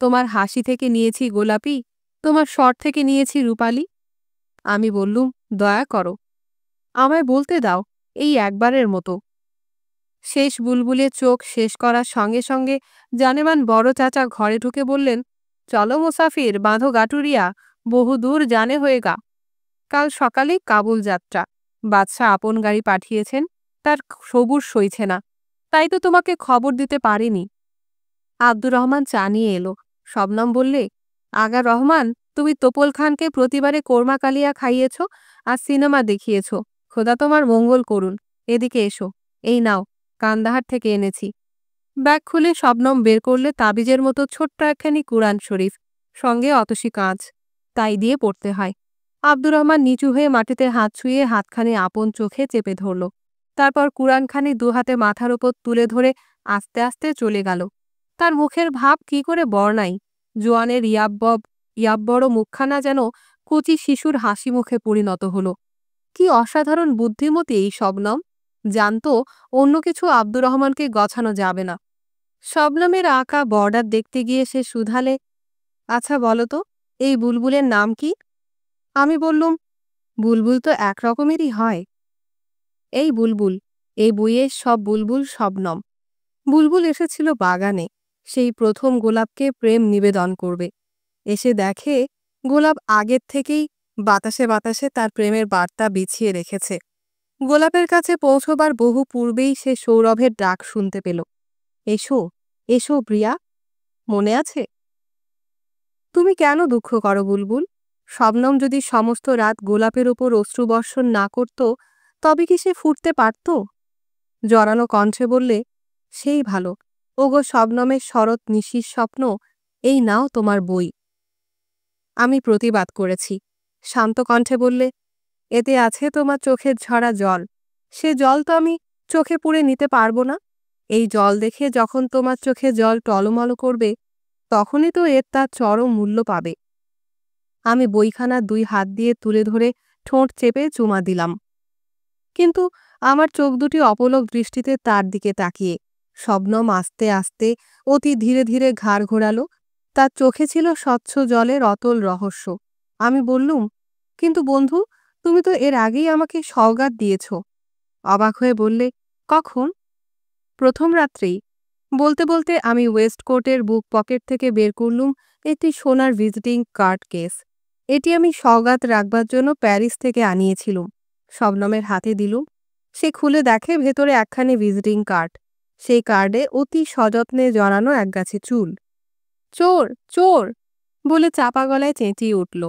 তোমার হাসি থেকে নিয়েছি গোলাপি, তোমার স্বর থেকে নিয়েছি রূপালি। আমি বললুম, দয়া করো, আমায় বলতে দাও, এই একবারের মতো। শেষ বুলবুলে চোখ শেষ করার সঙ্গে সঙ্গে জানেমান বড় চাচা ঘরে ঢুকে বললেন, চলো মুসাফির, বাঁধো গাটুরিয়া, বহুদূর জানে হয়ে গা। কাল সকালেই কাবুল যাত্রা। বাদশাহ আপন গাড়ি পাঠিয়েছেন, তার সবুর সইছে না, তাই তো তোমাকে খবর দিতে পারিনি। আব্দুর রহমান চা নিয়ে এলো। শবনম বললে, আগা রহমান, তুমি তোপল খানকে প্রতিবারে কোরমা কালিয়া খাইয়েছ আর সিনেমা দেখিয়েছ, খোদা তোমার মঙ্গল করুন। এদিকে এসো, এই নাও, কান্দাহার থেকে এনেছি। ব্যাগ খুলে শবনম বের করলে তাবিজের মতো ছোট্ট একখানি কুরআন শরীফ, সঙ্গে অতসী কাঁচ। তাই দিয়ে পড়তে হয়। আব্দুর রহমান নিচু হয়ে মাটিতে হাত ছুঁয়ে হাতখানি আপন চোখে চেপে ধরল। তারপর কুরআনখানি দুহাতে মাথার ওপর তুলে ধরে আস্তে আস্তে চলে গেল। তার মুখের ভাব কি করে বর্ণাই? জোয়ানের ইয়াব্বড় মুখখানা যেন কচি শিশুর হাসি মুখে পরিণত হল। কি অসাধারণ বুদ্ধিমতী এই শবনম! জানত অন্য কিছু আব্দুর রহমানকে গছানো যাবে না। শবনমের আঁকা বর্ডার দেখতে গিয়ে সে শুধালে, আচ্ছা বলো তো, এই বুলবুলের নাম কি? আমি বললুম, বুলবুল তো এক রকমেরই হয়। এই বুলবুল, এই বইয়ের সব বুলবুল শবনম। বুলবুল এসেছিল বাগানে, সেই প্রথম গোলাপকে প্রেম নিবেদন করবে। এসে দেখে গোলাপ আগের থেকেই বাতাসে বাতাসে তার প্রেমের বার্তা বিছিয়ে রেখেছে। গোলাপের কাছে পৌঁছবার বহু পূর্বেই সে সৌরভের ডাক শুনতে পেল, এসো, এসো প্রিয়া, মনে আছে? তুমি কেন দুঃখ করো বুলবুল? শবনম যদি সমস্ত রাত গোলাপের ওপর অশ্রুবর্ষণ না করত তবে কি সে ফুটতে পারত? জড়ানো কণ্ঠে বললে, সেই ভালো। ওগো শবনমের শরৎ নিশির স্বপ্ন, এই নাও তোমার বই। আমি প্রতিবাদ করেছি। শান্ত কণ্ঠে বললে, এতে আছে তোমার চোখের ঝরা জল, সে জল তো আমি চোখে পুরে নিতে পারব না। এই জল দেখে যখন তোমার চোখে জল টলমল করবে, তখনই তো এর তার চরম মূল্য পাবে। আমি বইখানা 2 হাত দিয়ে তুলে ধরে ঠোঁট চেপে চুমা দিলাম। কিন্তু আমার চোখ দুটি অপলক দৃষ্টিতে তার দিকে তাকিয়ে। শবনম আস্তে আস্তে অতি ধীরে ধীরে ঘাড় ঘোরালো। তার চোখে ছিল স্বচ্ছ জলের অতল রহস্য। আমি বললুম, কিন্তু বন্ধু, তুমি তো এর আগেই আমাকে সওগাত দিয়েছ। অবাক হয়ে বললে, কখন? প্রথম রাত্রেই। বলতে বলতে আমি ওয়েস্টকোটের বুক পকেট থেকে বের করলুম একটি সোনার ভিজিটিং কার্ড কেস। এটি আমি সওগাত রাখবার জন্য প্যারিস থেকে আনিয়েছিলুম। শবনমের হাতে দিলুম। সে খুলে দেখে ভেতরে একখানি ভিজিটিং কার্ড। সেই কার্ডে অতি সযত্নে জড়ানো একগাছি চুল। চোর, চোর বলে চাপা গলায় চেঁচিয়ে উঠল।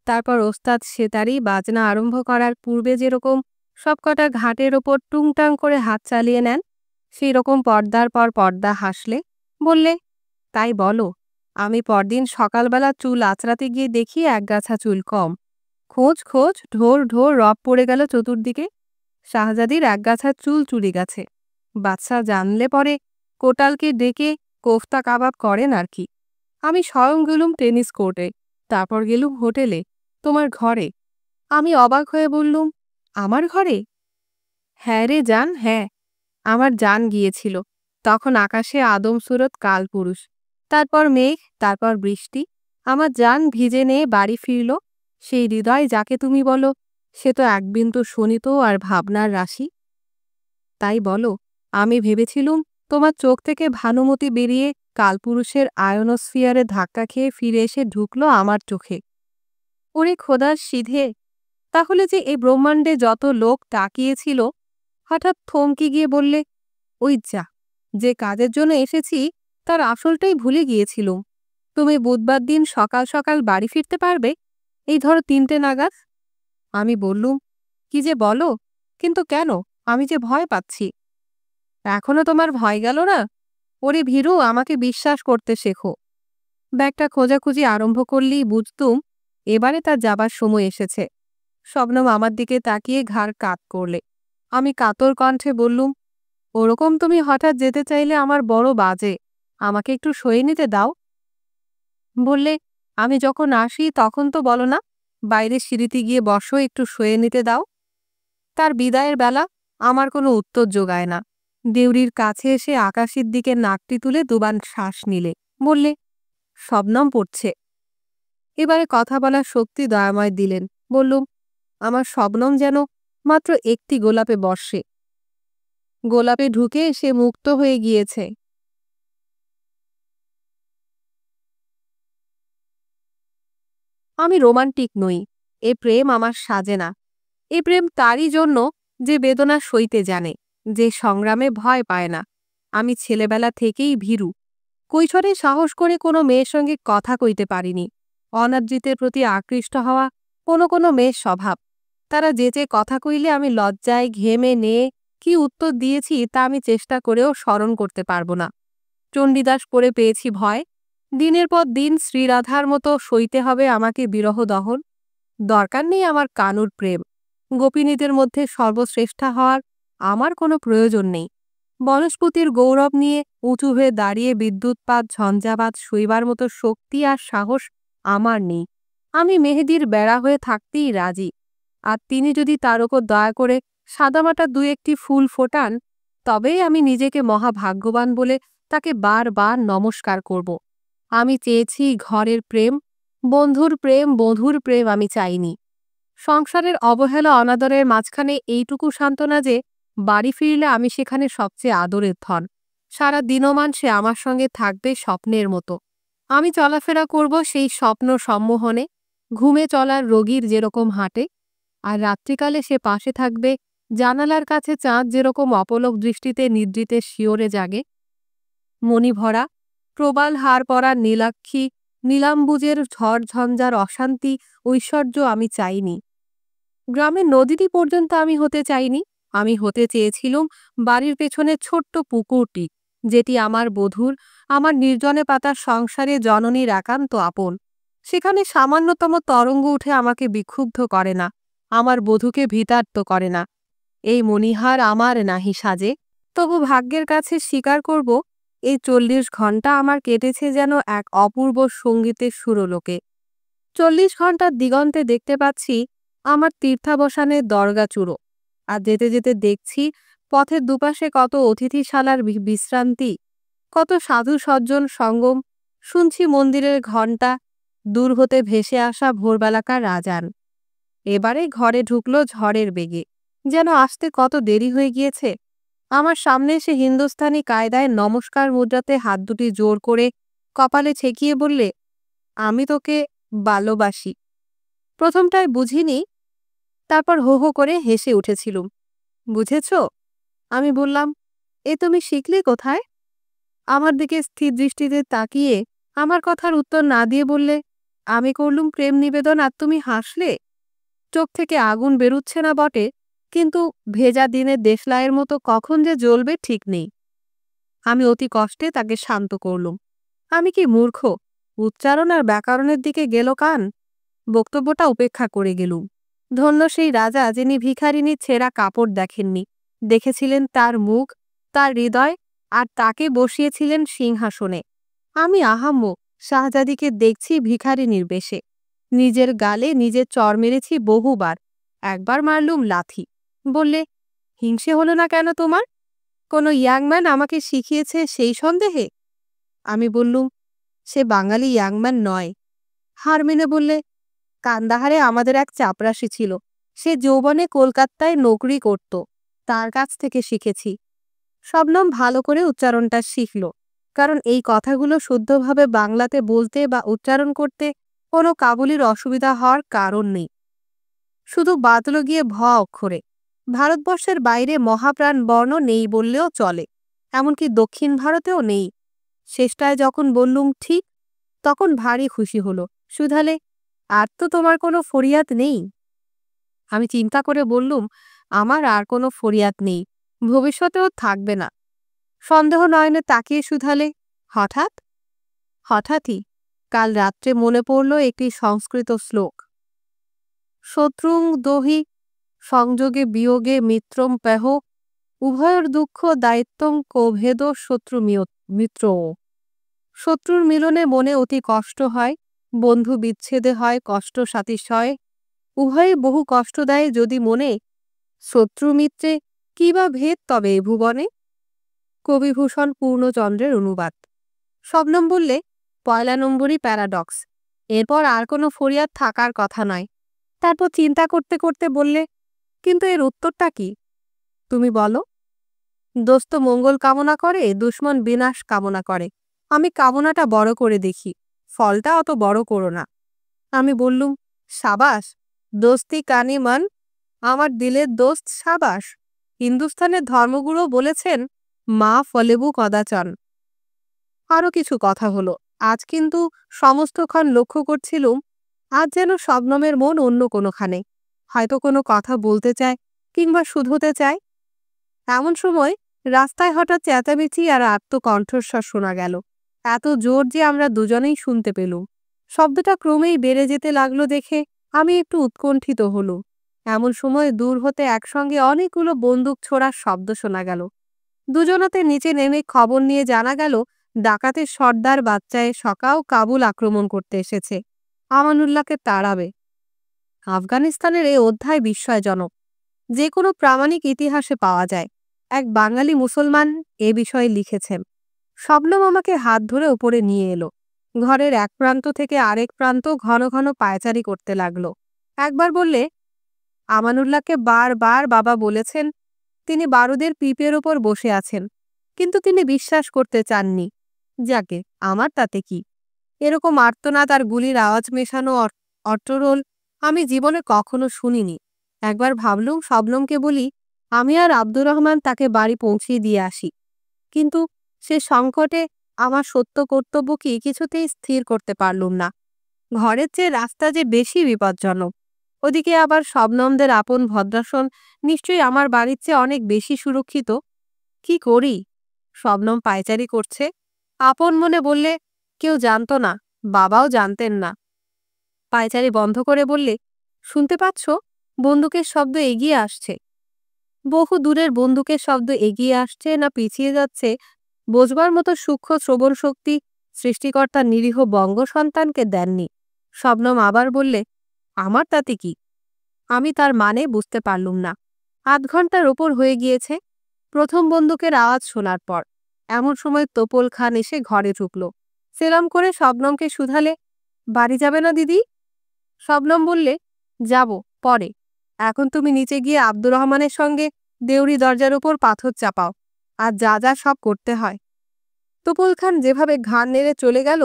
তারপর ওস্তাদ সেতারি বাজনা আরম্ভ করার পূর্বে যেরকম সবকটা ঘাটের ওপর টুংটাং করে হাত চালিয়ে নেন, সেই রকম পর্দার পর পর্দা হাসলে, বললে, তাই বলো, আমি পরদিন সকালবেলা চুল আঁচড়াতে গিয়ে দেখি একগাছা চুল কম। খোঁজ খোঁজ ঢোর ঢোর রব পড়ে গেল চতুর্দিকে। শাহজাদির একগাছা চুল চুরি গেছে। বাদশা জানলে পরে কোটালকে ডেকে কোফতা কাবাব করেন আর কি। আমি স্বয়ং গেলুম টেনিস কোর্টে, তারপর গেলুম হোটেলে, তোমার ঘরে। আমি অবাক হয়ে বললুম, আমার ঘরে? হ্যাঁ রে জান, হ্যাঁ। আমার জান গিয়েছিল। তখন আকাশে আদমসুরত কালপুরুষ, তারপর মেঘ, তারপর বৃষ্টি। আমার জান ভিজে নিয়ে বাড়ি ফিরল। সেই হৃদয় যাকে তুমি বলো, সে তো এক বিন্দু শোনিত আর ভাবনার রাশি। তাই বলো, আমি ভেবেছিলুম তোমার চোখ থেকে ভানুমতি বেরিয়ে কালপুরুষের আয়নোস্ফিয়ারে ধাক্কা খেয়ে ফিরে এসে ঢুকল আমার চোখে। ওরে খোদার সিধে! তাহলে যে এই ব্রহ্মাণ্ডে যত লোক তাকিয়েছিল, হঠাৎ থমকে গিয়ে বললে, ওই যা, যে কাজের জন্য এসেছি তার আসলটাই ভুলে গিয়েছিলুম। তুমি বুধবার দিন সকাল সকাল বাড়ি ফিরতে পারবে? এই ধরো 3টে নাগাদ। আমি বললুম, কি যে বলো, কিন্তু কেন? আমি যে ভয় পাচ্ছি। এখনো তোমার ভয় গেল না? ওরে ভীরু, আমাকে বিশ্বাস করতে শেখো। ব্যাগটা খোঁজাখুঁজি আরম্ভ করলেই বুঝতুম এবারে তার যাবার সময় এসেছে। শবনম আমার দিকে তাকিয়ে ঘাড় কাত করলে। আমি কাতর কণ্ঠে বললুম, ওরকম তুমি হঠাৎ যেতে চাইলে আমার বড় বাজে। আমাকে একটু সয়ে নিতে দাও। বললে, আমি যখন আসি তখন তো বলো না, বাইরে সিঁড়িতে গিয়ে বসো, একটু সয়ে নিতে দাও। তার বিদায়ের বেলা আমার কোনো উত্তর জোগায় না। দেউরির কাছে এসে আকাশের দিকে নাকটি তুলে দুবার শ্বাস নিলে, বললে, শবনম পড়ছে। এবারে কথা বলার শক্তি দয়াময় দিলেন। বললুম, আমার শবনম যেন মাত্র একটি গোলাপে বর্ষে। গোলাপে ঢুকে সে মুক্ত হয়ে গিয়েছে। আমি রোমান্টিক নই। এ প্রেম আমার সাজে না। এ প্রেম তারই জন্য যে বেদনা সইতে জানে, যে সংগ্রামে ভয় পায় না। আমি ছেলেবেলা থেকেই ভীরু। কৈশোরে সাহস করে কোনো মেয়ের সঙ্গে কথা কইতে পারিনি। অনাদৃতের প্রতি আকৃষ্ট হওয়া কোনো কোনো মেয়ের স্বভাব। তারা যেচে কথা কইলে আমি লজ্জায় ঘেমে নিয়ে কি উত্তর দিয়েছি তা আমি চেষ্টা করেও স্মরণ করতে পারব না। চণ্ডীদাস পড়ে পেয়েছি ভয়। দিনের পর দিন শ্রীরাধার মতো সইতে হবে আমাকে বিরহ দহন। দরকার নেই আমার কানুর প্রেম। গোপিনীদের মধ্যে সর্বশ্রেষ্ঠা হওয়ার আমার কোনো প্রয়োজন নেই। বনস্পতির গৌরব নিয়ে উঁচু হয়ে দাঁড়িয়ে বিদ্যুৎপাত ঝঞ্ঝাবাত সইবার মতো শক্তি আর সাহস আমার নেই। আমি মেহেদির বেড়া হয়ে থাকতেই রাজি। আর তিনি যদি তার ওপর দয়া করে সাদামাটা 2-1টি ফুল ফোটান, তবেই আমি নিজেকে মহাভাগ্যবান বলে তাকে বারবার নমস্কার করব। আমি চেয়েছি ঘরের প্রেম, বন্ধুর প্রেম, বধূর প্রেম আমি চাইনি। সংসারের অবহেলা অনাদরের মাঝখানে এইটুকু সান্ত্বনা যে বাড়ি ফিরলে আমি সেখানে সবচেয়ে আদরের ধন। সারা দিনমান সে আমার সঙ্গে থাকবে স্বপ্নের মতো। আমি চলাফেরা করব সেই স্বপ্ন সম্মোহনে, ঘুমে চলার রোগীর যেরকম হাঁটে। আর রাত্রিকালে সে পাশে থাকবে জানালার কাছে চাঁদ যেরকম অপলক দৃষ্টিতে নিদ্রিতে শিওরে জাগে। মণিভরা প্রবাল হার পরা নীলাক্ষী নীলাম্বুজের ঝড়ঝঞ্ঝার অশান্তি ঐশ্বর্য আমি চাইনি। গ্রামের নদীটি পর্যন্ত আমি হতে চাইনি। আমি হতে চেয়েছিলুম বাড়ির পেছনে ছোট্ট পুকুরটি, যেটি আমার বধূর, আমার নির্জনে পাতার সংসারে জননীর একান্ত আপন। সেখানে সামান্যতম তরঙ্গ উঠে আমাকে বিক্ষুব্ধ করে না, আমার বধূকে ভীতার্ত করে না। এই মণিহার আমার নাহি সাজে, তবু ভাগ্যের কাছে স্বীকার করব, এই 40 ঘণ্টা আমার কেটেছে যেন এক অপূর্ব সঙ্গীতের সুরলোকে। 40 ঘণ্টার দিগন্তে দেখতে পাচ্ছি আমার তীর্থাবসানের দরগা চূড়ো, আর যেতে যেতে দেখছি পথের দুপাশে কত অতিথিশালার বিশ্রান্তি, কত সাধু সজ্জন সঙ্গম, শুনছি মন্দিরের ঘণ্টা, দূর হতে ভেসে আসা ভোরবেলাকার আজান। এবারে ঘরে ঢুকলো ঝড়ের বেগে, যেন আসতে কত দেরি হয়ে গিয়েছে। আমার সামনে এসে হিন্দুস্তানি কায়দায় নমস্কার মুদ্রাতে হাত দুটি জোর করে কপালে ঠেকিয়ে বললে, আমি তোকে ভালোবাসি। প্রথমটায় বুঝিনি, তারপর হো হো করে হেসে উঠেছিলুম। বুঝেছ? আমি বললাম, এ তুমি শিখলে কোথায়? আমার দিকে স্থির দৃষ্টিতে তাকিয়ে আমার কথার উত্তর না দিয়ে বললে, আমি করলুম প্রেম নিবেদন আর তুমি হাসলে। চোখ থেকে আগুন বেরুচ্ছে না বটে, কিন্তু ভেজা দিনের দেশলাইয়ের মতো কখন যে জ্বলবে ঠিক নেই। আমি অতি কষ্টে তাকে শান্ত করলুম। আমি কি মূর্খ? উচ্চারণ আর ব্যাকরণের দিকে গেল কান। বক্তব্যটা উপেক্ষা করে গেলুম। ধন্য সেই রাজা যিনি ভিখারিনীর ছেঁড়া কাপড় দেখেননি, দেখেছিলেন তার মুখ, তার হৃদয়, আর তাকে বসিয়েছিলেন সিংহাসনে। আমি আহাম্মক শাহজাদিকে দেখছি ভিখারিনীর বেশে। নিজের গালে নিজের চড় মেরেছি বহুবার, একবার মারলুম লাথি। বললে, হিংসে হলো না কেন তোমার? কোনো ইয়াংম্যান আমাকে শিখিয়েছে সেই সন্দেহে? আমি বললুম, সে বাঙালি ইয়াংম্যান নয়। হার মেনে বললে, কান্দাহারে আমাদের এক চাপরাশি ছিল, সে যৌবনে কলকাতায় নৌকরি করত, তার কাছ থেকে শিখেছি। শবনম ভালো করে উচ্চারণটা শিখল, কারণ এই কথাগুলো শুদ্ধভাবে বাংলাতে বলতে বা উচ্চারণ করতে কোনো কাবুলির অসুবিধা হওয়ার কারণ নেই। শুধু বাতল গিয়ে ভ অক্ষরে। ভারতবর্ষের বাইরে মহাপ্রাণ বর্ণ নেই বললেও চলে, এমনকি দক্ষিণ ভারতেও নেই। শেষটায় যখন বললুম ঠিক, তখন ভারী খুশি হলো। শুধালে, আর তো তোমার কোনো ফরিয়াদ নেই? আমি চিন্তা করে বললুম, আমার আর কোনো ফরিয়াদ নেই, ভবিষ্যতেও থাকবে না। সন্দেহ নয়নে তাকিয়ে শুধালে, হঠাৎ? হঠাৎই কাল রাত্রে মনে পড়ল একটি সংস্কৃত শ্লোক, শত্রুং দোহি সংযোগে বিয়োগে মিত্রম পেহ, উভয়ের দুঃখ দায়িত্বং কোভেদ শত্রু মিত্র। শত্রুর মিলনে মনে অতি কষ্ট হয়, বন্ধু বিচ্ছেদে হয় কষ্ট সাতিশয়, উভয়ে বহু কষ্ট দেয় যদি মনে, শত্রু মিত্রে কি বা ভেদ তবে এ ভুবনে? কবিভূষণ পূর্ণচন্দ্রের অনুবাদ। শবনম বললে, 1 নম্বরই প্যারাডক্স, এরপর আর কোনো ফরিয়াদ থাকার কথা নয়। তারপর চিন্তা করতে করতে বললে, কিন্তু এর উত্তরটা কি? তুমি বলো। দোস্ত মঙ্গল কামনা করে, দুশ্মন বিনাশ কামনা করে। আমি কামনাটা বড় করে দেখি, ফলটা অত বড় করো না। আমি বললুম, সাবাস, দোস্তি কানি মান, আমার দিলের দোস্ত সাবাস। হিন্দুস্থানের ধর্মগুরু বলেছেন, মা ফলেবু কদাচন। আরও কিছু কথা হলো। আজ কিন্তু সমস্তক্ষণ লক্ষ্য করছিলুম, আজ যেন শবনমের মন অন্য কোনোখানে, হয়তো কোনো কথা বলতে চায় কিংবা শুধোতে চায়। এমন সময় রাস্তায় হঠাৎ চেঁচামেচি আর আত্মকণ্ঠস্বর শোনা গেল, এত জোর যে আমরা দুজনেই শুনতে পেলুম। শব্দটা ক্রমেই বেড়ে যেতে লাগলো দেখে আমি একটু উৎকণ্ঠিত হলুম। এমন সময় দূর হতে একসঙ্গে অনেকগুলো বন্দুক ছোড়ার শব্দ শোনা গেল। দুজনাতে নিচে নেমে খবর নিয়ে জানা গেল, ডাকাতের সর্দার বাচ্চায় সকাও কাবুল আক্রমণ করতে এসেছে, আমানুল্লাহকে তাড়াবে। আফগানিস্তানের এই অধ্যায় বিস্ময়জনক, যে কোনো প্রামাণিক ইতিহাসে পাওয়া যায়। এক বাঙালি মুসলমান এ বিষয়ে লিখেছেন। শবনম আমাকে হাত ধরে উপরে নিয়ে এলো। ঘরের এক প্রান্ত থেকে আরেক প্রান্ত ঘন ঘন পায়চারি করতে লাগলো। একবার বললে, আমানুল্লাহকে বারবার বাবা বলেছেন তিনি বারুদের পিপের ওপর বসে আছেন, কিন্তু তিনি বিশ্বাস করতে চাননি। যাকে, আমার তাতে কি? এরকম আর্তনাদ আর গুলির আওয়াজ মেশানো অট্টরোল আমি জীবনে কখনো শুনিনি। একবার ভাবলুম শবনমকে বলি, আমি আর আব্দুর রহমান তাকে বাড়ি পৌঁছিয়ে দিয়ে আসি। কিন্তু সে সংকটে আমার সত্য কর্তব্য কি কিছুতেই স্থির করতে পারলুম না। ঘরের চেয়ে রাস্তা যে বেশি বিপজ্জনক। ওদিকে আবার শবনমদের আপন ভদ্রাসন নিশ্চয়ই আমার বাড়ির চেয়ে অনেক বেশি সুরক্ষিত। কি করি? শবনম পায়চারি করছে। আপন মনে বললে, কেউ জানত না, বাবাও জানতেন না। পায়চারি বন্ধ করে বললে, শুনতে পাচ্ছ? বন্দুকের শব্দ এগিয়ে আসছে। বহু দূরের বন্দুকের শব্দ এগিয়ে আসছে না পিছিয়ে যাচ্ছে বোঝবার মতো সূক্ষ্ম শ্রবণ শক্তি সৃষ্টিকর্তার নিরীহ বঙ্গ সন্তানকে দেননি। শবনম আবার বললে, আমার তাতে কি? আমি তার মানে বুঝতে পারলুম না। ৮ ঘন্টার ওপর হয়ে গিয়েছে প্রথম বন্দুকের আওয়াজ শোনার পর। এমন সময় তোপল খান এসে ঘরে ঢুকল। সেলাম করে শবনমকে শুধালে, বাড়ি যাবে না দিদি? শবনম বললে, যাব, পরে। এখন তুমি নিচে গিয়ে আব্দুর রহমানের সঙ্গে দেউড়ি দরজার উপর পাথর চাপাও, আর যা যা সব করতে হয়। তোপল খান যেভাবে ঘাড় নেড়ে চলে গেল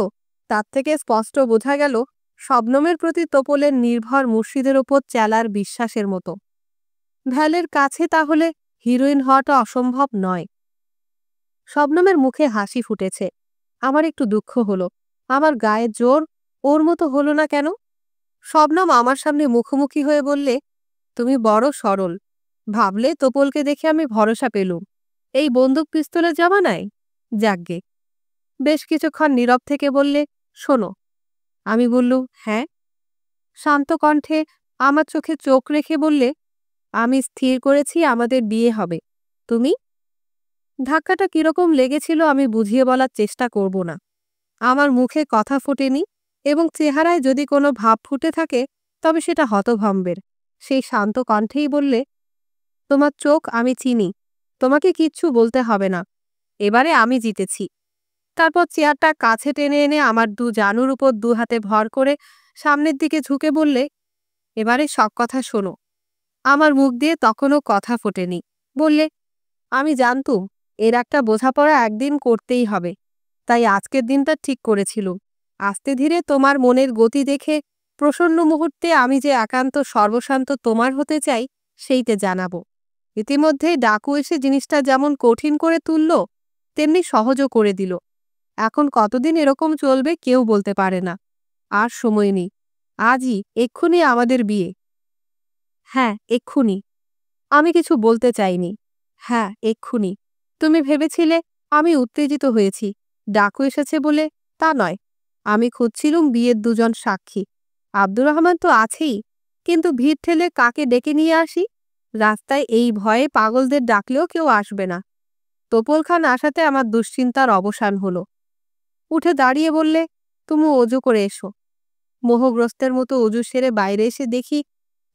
তার থেকে স্পষ্ট বোঝা গেল শবনমের প্রতি তোপলের নির্ভর মুর্শিদের ওপর চেলার বিশ্বাসের মতো। ভ্যালের কাছে তাহলে হিরোইন হওয়াটা অসম্ভব নয়। শবনমের মুখে হাসি ফুটেছে। আমার একটু দুঃখ হলো, আমার গায়ের জোর ওর মতো হলো না কেন? শবনম আমার সামনে মুখোমুখি হয়ে বললে, তুমি বড় সরল। ভাবলে তোপলকে দেখে আমি ভরসা পেলুম। এই বন্দুক পিস্তলের জামানায়? যাকগে। বেশ কিছুক্ষণ নীরব থেকে বললে, শোনো। আমি বললুম, হ্যাঁ। শান্ত কণ্ঠে আমার চোখে চোখ রেখে বললে, আমি স্থির করেছি আমাদের বিয়ে হবে। তুমি? ধাক্কাটা কিরকম লেগেছিল আমি বুঝিয়ে বলার চেষ্টা করব না। আমার মুখে কথা ফোটেনি, এবং চেহারায় যদি কোনো ভাব ফুটে থাকে তবে সেটা হতভম্বের। সেই শান্ত কণ্ঠেই বললে, তোমার চোখ আমি চিনি, তোমাকে কিচ্ছু বলতে হবে না। এবারে আমি জিতেছি। তারপর চেয়ারটা কাছে টেনে এনে আমার দু জানুর উপর ২ হাতে ভর করে সামনের দিকে ঝুঁকে বললে, এবারে সব কথা শোনো। আমার মুখ দিয়ে তখনও কথা ফোটেনি। বললে, আমি জানতুম এর একটা বোঝাপড়া একদিন করতেই হবে, তাই আজকের দিনটা ঠিক করেছিলুম। আস্তে ধীরে তোমার মনের গতি দেখে প্রসন্ন মুহূর্তে আমি যে একান্ত সর্বশান্ত তোমার হতে চাই সেইটে জানাবো। ইতিমধ্যেই ডাকু এসে জিনিসটা যেমন কঠিন করে তুলল তেমনি সহজও করে দিল। এখন কতদিন এরকম চলবে কেউ বলতে পারে না। আর সময় নেই, আজই এক্ষুনি আমাদের বিয়ে। হ্যাঁ, এক্ষুনি। আমি কিছু বলতে চাইনি। হ্যাঁ, এক্ষুনি। তুমি ভেবেছিলে আমি উত্তেজিত হয়েছি, ডাকু এসেছে বলে? তা নয়। আমি খুঁজছিলুম বিয়ের ২ জন সাক্ষী। আব্দুর রহমান তো আছেই, কিন্তু ভিড় ঠেলে কাকে ডেকে নিয়ে আসি? রাস্তায় এই ভয়ে পাগলদের ডাকলেও কেউ আসবে না। তোপল খান আসাতে আমার দুশ্চিন্তার অবসান হলো। উঠে দাঁড়িয়ে বললে, তুমি অজু করে এসো। মোহগ্রস্তের মতো অজু সেরে বাইরে এসে দেখি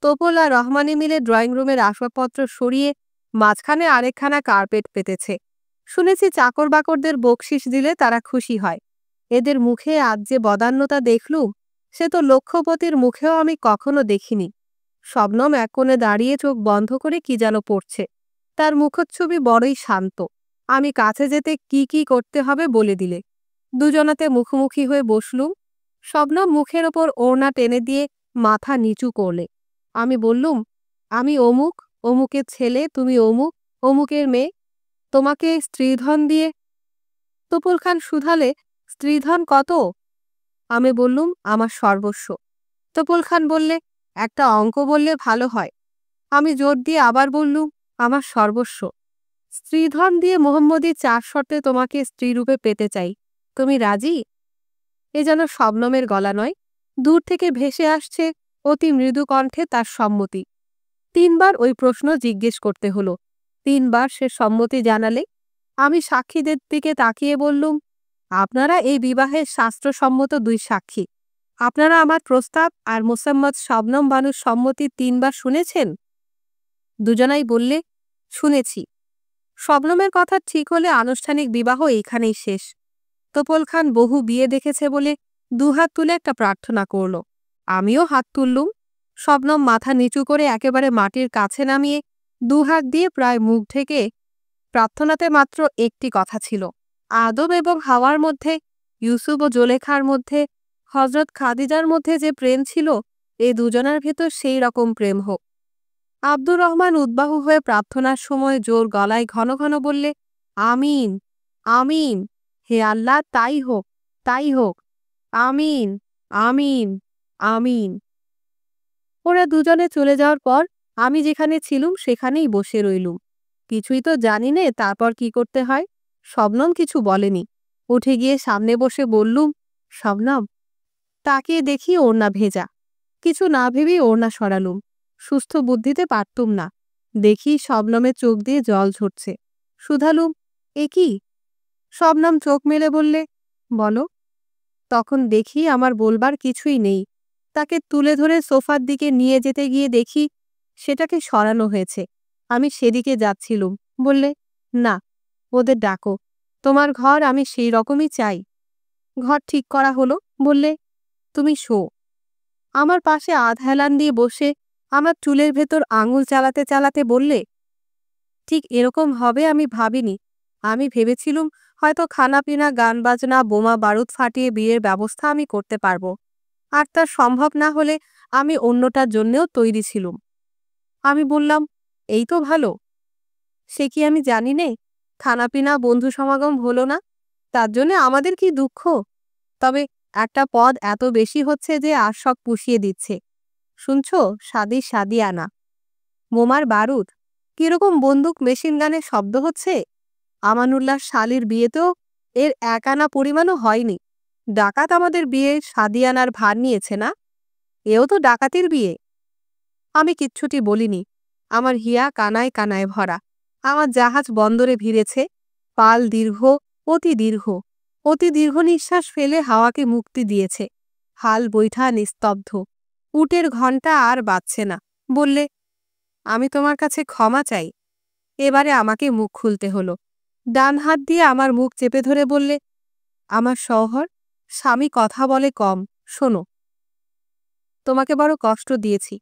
তোপল আর রহমানি মিলে ড্রয়িং রুমের আসবাবপত্র সরিয়ে মাঝখানে আরেকখানা কার্পেট পেতেছে। শুনেছি চাকর বাকরদের বকশিস দিলে তারা খুশি হয়। এদের মুখে আজ যে বদান্যতা দেখলুম সে তো লক্ষ্যপতির মুখেও আমি কখনো দেখিনি। শবনম এক কোণে দাঁড়িয়ে চোখ বন্ধ করে কি যেন পড়ছে। তার মুখচ্ছবি বড়ই শান্ত। আমি কাছে যেতে কি কি করতে হবে বলে দিলে। দুজনাতে মুখোমুখি হয়ে বসলুম। শবনম মুখের ওপর ওড়না টেনে দিয়ে মাথা নিচু করলে। আমি বললুম, আমি অমুক, অমুকের ছেলে, তুমি অমুক, অমুকের মেয়ে। তোমাকে স্ত্রীধন দিয়ে। তোপল খান শুধালে, স্ত্রীধন কত? আমি বললুম, আমার সর্বস্ব। তোপল খান বললে, একটা অঙ্ক বললে ভালো হয়। আমি জোর দিয়ে আবার বললুম, আমার সর্বস্ব। স্ত্রীধন দিয়ে মোহাম্মদী ৪ শর্তে তোমাকে স্ত্রীরূপে পেতে চাই। তুমি রাজি? এ যেন শবনমের গলা নয়, দূর থেকে ভেসে আসছে অতি মৃদু কণ্ঠে তার সম্মতি। ৩ বার ওই প্রশ্ন জিজ্ঞেস করতে হলো। ৩ বার সে সম্মতি জানালে। আমি সাক্ষীদের দিকে তাকিয়ে বললুম, আপনারা এই বিবাহের শাস্ত্রসম্মত ২ সাক্ষী। আপনারা আমার প্রস্তাব আর মোসাম্মদ শবনম বানুর সম্মতি ৩ বার শুনেছেন? দুজনাই বললে, শুনেছি। শবনমের কথা ঠিক হলে আনুষ্ঠানিক বিবাহ এইখানেই শেষ। তোপল খান বহু বিয়ে দেখেছে বলে ২ হাত তুলে একটা প্রার্থনা করল। আমিও হাত তুললুম। শবনম মাথা নিচু করে একেবারে মাটির কাছে নামিয়ে ২ হাত দিয়ে প্রায় মুখ ঢেকে। প্রার্থনাতে মাত্র একটি কথা ছিল, আদম এবং হাওয়ার মধ্যে, ইউসুফ ও জোলেখার মধ্যে, হজরত খাদিজার মধ্যে যে প্রেম ছিল এ দুজনার ভেতর সেই রকম প্রেম হোক। আব্দুর রহমান উদ্বাহু হয়ে প্রার্থনার সময় জোর গলায় ঘন ঘন বললে, আমিন, আমিন, হে আল্লাহ, তাই হোক, তাই হোক, আমিন, আমিন, আমিন। ওরা দুজনে চলে যাওয়ার পর আমি যেখানে ছিলুম সেখানেই বসে রইলুম। কিছুই তো জানি নে তারপর কি করতে হয়। শবনম কিছু বলেনি। উঠে গিয়ে সামনে বসে বললুম, শবনম। তাকিয়ে দেখি ওড়না ভেজা। কিছু না ভেবেই ওড়না সরালুম। সুস্থ বুদ্ধিতে পারতুম না। দেখি শবনমের চোখ দিয়ে জল ঝরছে। শুধালুম, এ কি? শবনম চোখ মেলে বললে, বলো। তখন দেখি আমার বলবার কিছুই নেই। তাকে তুলে ধরে সোফার দিকে নিয়ে যেতে গিয়ে দেখি সেটাকে সরানো হয়েছে। আমি সেদিকে যাচ্ছিলুম। বললে, না, ওদের ডাকো। তোমার ঘর আমি সেই রকমই চাই। ঘর ঠিক করা হলো। বললে, তুমি শো। আমার পাশে আধ হেলান দিয়ে বসে আমার চুলের ভেতর আঙুল চালাতে চালাতে বললে, ঠিক এরকম হবে আমি ভাবিনি। আমি ভেবেছিলুম হয়তো খানাপিনা, গান বাজনা, বোমা বারুদ ফাটিয়ে বিয়ের ব্যবস্থা আমি করতে পারবো, আর তা সম্ভব না হলে আমি অন্যটার জন্যেও তৈরি ছিলুম। আমি বললাম, এই তো ভালো। সে কি আমি জানি নে? খানাপিনা, বন্ধু সমাগম হলো না, তার জন্যে আমাদের কি দুঃখ। তবে একটা পদ এত বেশি হচ্ছে যে আর সব পুষিয়ে দিচ্ছে। শুনছ, সাদি আনা বোমার বারুদ, কিরকম বন্দুক মেশিন গানের শব্দ হচ্ছে। আমানুল্লাহ শালির বিয়েতেও এর 1 আনা পরিমাণও হয়নি। ডাকাত আমাদের বিয়ে সাদিয়ানার ভার নিয়েছে না? এও তো ডাকাতির বিয়ে। আমি কিচ্ছুটি বলিনি। আমার হিয়া কানায় কানায় ভরা। আমার জাহাজ বন্দরে ভিড়েছে। পাল দীর্ঘ, অতি দীর্ঘ। অতি দীর্ঘ নিঃশ্বাস ফেলে হাওয়াকে মুক্তি দিয়েছে। হাল বৈঠা নিস্তব্ধ। উটের ঘণ্টা আর বাজছে না। বললে, আমি তোমার কাছে ক্ষমা চাই। এবারে আমাকে মুখ খুলতে হলো। ডান হাত দিয়ে আমার মুখ চেপে ধরে বললে, আমার শওহর, স্বামী কথা বলে কম। শোনো, তোমাকে বড় কষ্ট দিয়েছি।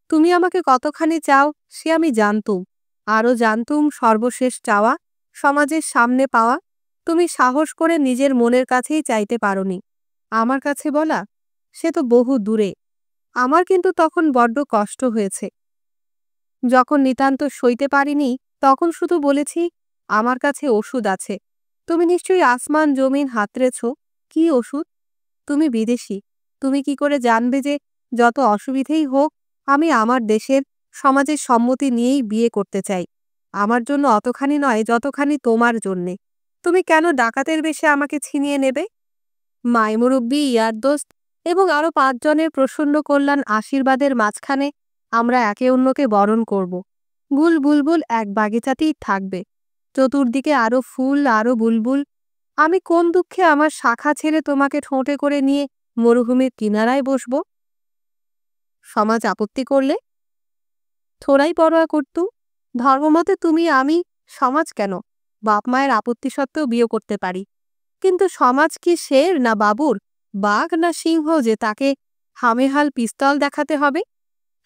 তুমি আমাকে কতখানি চাও সে আমি জানতুম। আরও জানতুম সর্বশেষ চাওয়া, সমাজের সামনে পাওয়া। তুমি সাহস করে নিজের মনের কাছেই চাইতে পারোনি। আমার কাছে বলা, সে তো বহু দূরে। আমার কিন্তু তখন বড্ড কষ্ট হয়েছে। যখন নিতান্ত সইতে পারিনি, তখন শুধু বলেছি, আমার কাছে ওষুধ আছে। তুমি নিশ্চয়ই আসমান জমিন হাতড়েছ। কি ওষুধ? তুমি বিদেশী। তুমি কি করে জানবে যে যত অসুবিধেই হোক আমি আমার দেশের, সমাজের সম্মতি নিয়েই বিয়ে করতে চাই। আমার জন্য অতখানি নয় যতখানি তোমার জন্যে। তুমি কেন ডাকাতের বেশে আমাকে ছিনিয়ে নেবে? মাইমুরব্বি, ইয়ারদোস্ত এবং আরও 5 জনের প্রসন্ন কল্যাণ আশীর্বাদের মাঝখানে আমরা একে অন্যকে বরণ করব। গুল বুলবুল এক বাগিচাতেই থাকবে। চতুর্দিকে আরও ফুল, আরও বুলবুল। আমি কোন দুঃখে আমার শাখা ছেড়ে তোমাকে ঠোঁটে করে নিয়ে মরুভূমির কিনারায় বসব? সমাজ আপত্তি করলে? থোড়াই পরোয়া করতুম। ধর্মমতে তুমি, আমি, সমাজ কেন, বাপ মায়ের আপত্তি সত্ত্বেও বিয়ে করতে পারি। কিন্তু সমাজ কি শের না বাবুর, বাঘ না সিংহ যে তাকে হামেহাল পিস্তল দেখাতে হবে?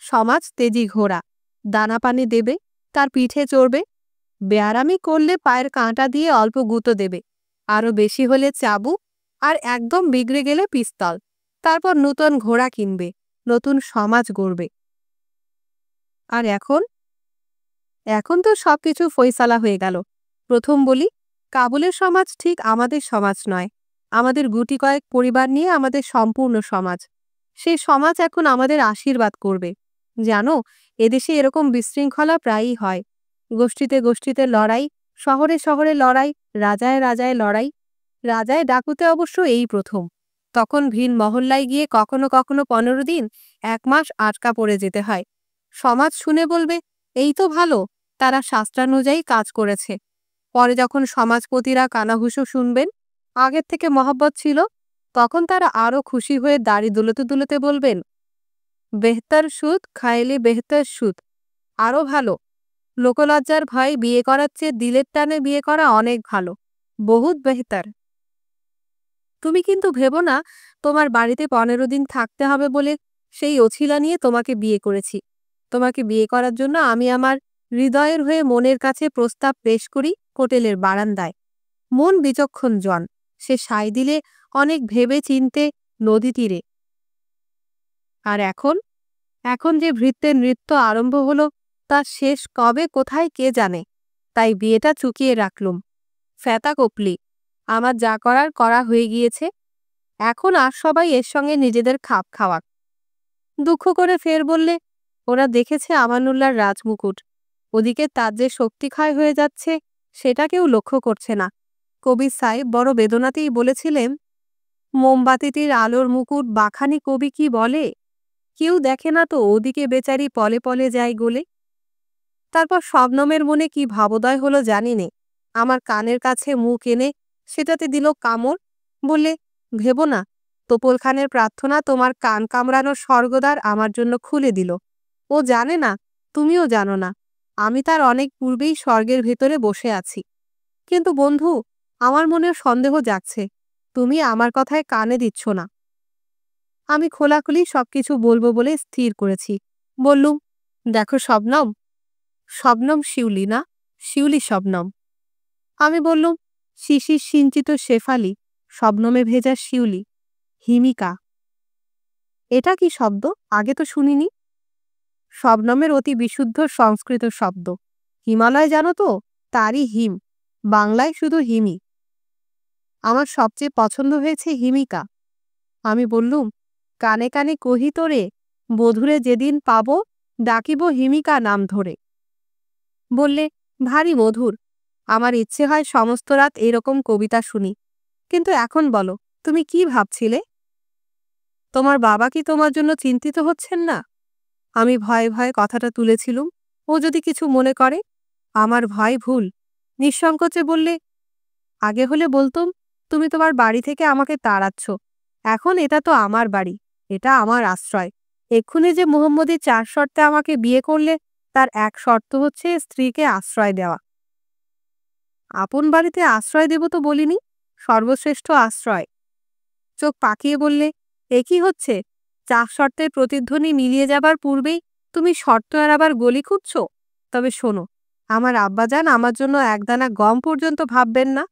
সমাজ তেজি ঘোড়া, দানা পানি দেবে, তার পিঠে চড়বে। বেয়ারামি করলে পায়ের কাঁটা দিয়ে অল্প গুঁতো দেবে, আরও বেশি হলে চাবুক, আর একদম বিগড়ে গেলে পিস্তল। তারপর নূতন ঘোড়া কিনবে, নতুন সমাজ গড়বে। আর এখন? এখন তো সবকিছু ফয়সালা হয়ে গেল। প্রথম বলি, কাবুলের সমাজ ঠিক আমাদের সমাজ নয়। আমাদের গুটি কয়েক পরিবার নিয়ে আমাদের সম্পূর্ণ সমাজ। সেই সমাজ এখন আমাদের আশীর্বাদ করবে। জানো, এদেশে এরকম বিশৃঙ্খলা প্রায়ই হয়। গোষ্ঠীতে গোষ্ঠীতে লড়াই, শহরে শহরে লড়াই, রাজায় রাজায় লড়াই। রাজায় ডাকুতে অবশ্য এই প্রথম। তখন ভিন মহল্লায় গিয়ে কখনো কখনো 15 দিন, 1 মাস আটকা পড়ে যেতে হয়। সমাজ শুনে বলবে, এই তো ভালো, তারা শাস্ত্রানুযায়ী কাজ করেছে। পরে যখন সমাজপতিরা কানাঘুষো শুনবেন, আগের থেকে মহব্বত ছিল, তখন তারা আরও খুশি হয়ে দাড়ি দুলতে দুলতে বলবেন, বেহতর সুদ খাইলে বেহতর সুদ। আরও ভালো। লোকলজ্জার ভয় বিয়ে করার চেয়ে দিলের টানে বিয়ে করা অনেক ভালো, বহুত বেহতর। তুমি কিন্তু ভেবো না তোমার বাড়িতে 15 দিন থাকতে হবে বলে সেই অছিলা নিয়ে তোমাকে বিয়ে করেছি। তোমাকে বিয়ে করার জন্য আমি আমার হৃদয়ের হয়ে মনের কাছে প্রস্তাব পেশ করি হোটেলের বারান্দায়। মন বিচক্ষণ জন, সে সায় দিলে অনেক ভেবে চিনতে নদী তীরে। আর এখন? এখন যে ভৃত্যের নৃত্য আরম্ভ হলো, তার শেষ কবে কোথায় কে জানে। তাই বিয়েটা চুকিয়ে রাখলুম। ফ্যাতা কপলি, আমার যা করার করা হয়ে গিয়েছে। এখন আর সবাই এর সঙ্গে নিজেদের খাপ খাওয়াক। দুঃখ করে ফের বললে, ওরা দেখেছে আমানুল্লাহর রাজমুকুট। ওদিকে তার যে শক্তিক্ষয় হয়ে যাচ্ছে সেটা কেউ লক্ষ্য করছে না। কবি সাহেব বড় বেদনাতেই বলেছিলেন, মোমবাতিটির আলোর মুকুট বাখানি কবি কি বলে, কেউ দেখে না তো ওদিকে বেচারি পলে পলে যায় গলে। তারপর শবনমের মনে কি ভাবোদয় হলো জানি নে, আমার কানের কাছে মুখ এনে সেটাতে দিল কামড়। বললে, ভেবো না, তোপল খানের প্রার্থনা তোমার কান কামড়ানোর স্বর্গদ্বার আমার জন্য খুলে দিল। ও জানে না, তুমিও জানো না, আমি তার অনেক পূর্বেই স্বর্গের ভেতরে বসে আছি। কিন্তু বন্ধু, আমার মনেও সন্দেহ জাগছে, তুমি আমার কথায় কানে দিচ্ছ না। আমি খোলাখুলি সবকিছু বলবো বলে স্থির করেছি। বললুম, দেখো শবনম, শবনম শিউলি না, শিউলি শবনম। আমি বললুম, শিশির সিঞ্চিত শেফালি, শবনমে ভেজা শিউলি, হিমিকা। এটা কি শব্দ? আগে তো শুনিনি। শবনমের অতি বিশুদ্ধ সংস্কৃত শব্দ। হিমালয় জানো তো, তারই হিম, বাংলায় শুধু হিমি। আমার সবচেয়ে পছন্দ হয়েছে হিমিকা। আমি বললুম, কানে কানে কহি তোরে, বধূরে যেদিন পাব, ডাকিব হিমিকা নাম ধরে। বললে, ভারী মধুর, আমার ইচ্ছে হয় সমস্ত রাত এরকম কবিতা শুনি। কিন্তু এখন বলো, তুমি কি ভাবছিলে? তোমার বাবা কি তোমার জন্য চিন্তিত হচ্ছেন না? আমি ভয়ে ভয়ে কথাটা তুলেছিলুম, ও যদি কিছু মনে করে। আমার ভয় ভুল। নিঃসংকোচে বললে, আগে হলে বলতুম তুমি তোমার বাড়ি থেকে আমাকে তাড়াচ্ছ। এখন এটা তো আমার বাড়ি, এটা আমার আশ্রয়। এক্ষুনি যে মোহাম্মদী 4 শর্তে আমাকে বিয়ে করলে, তার এক শর্ত হচ্ছে স্ত্রীকে আশ্রয় দেওয়া। আপন বাড়িতে আশ্রয় দেব তো বলিনি, সর্বশ্রেষ্ঠ আশ্রয়। চোখ পাকিয়ে বললে, এ কি হচ্ছে? 4 শর্তের প্রতিধ্বনি মিলিয়ে যাবার পূর্বেই তুমি শর্ত এড়াবার গলি খুঁজছ? তবে শোনো, আমার আব্বাজান আমার জন্য একদানা গম পর্যন্ত ভাববেন না।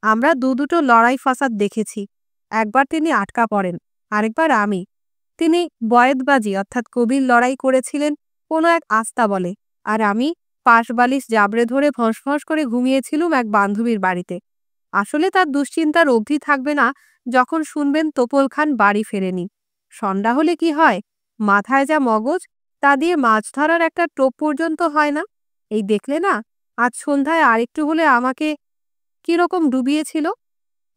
আমরা দুটো লড়াই ফাসাদ দেখেছি। একবার তিনি আটকা পড়েন, আরেকবার আমি। তিনি বয়েদবাজি অর্থাৎ কবির লড়াই করেছিলেন কোনো এক আস্তাবলে, আর আমি পাশবালিশ জাবড়ে ধরে ফসফস করে ঘুমিয়েছিলুম এক বান্ধবীর বাড়িতে। আসলে তার দুশ্চিন্তার অবধি থাকবে না যখন শুনবেন তোপল খান বাড়ি ফেরেনি। সন্ধ্যা হলে কি হয়, মাথায় যা মগজ, তা দিয়ে মাছ ধরার একটা টোপ পর্যন্ত হয় না। এই দেখলে না, আজ সন্ধ্যায় আরেকটু হলে আমাকে কিরকম ডুবিয়েছিল।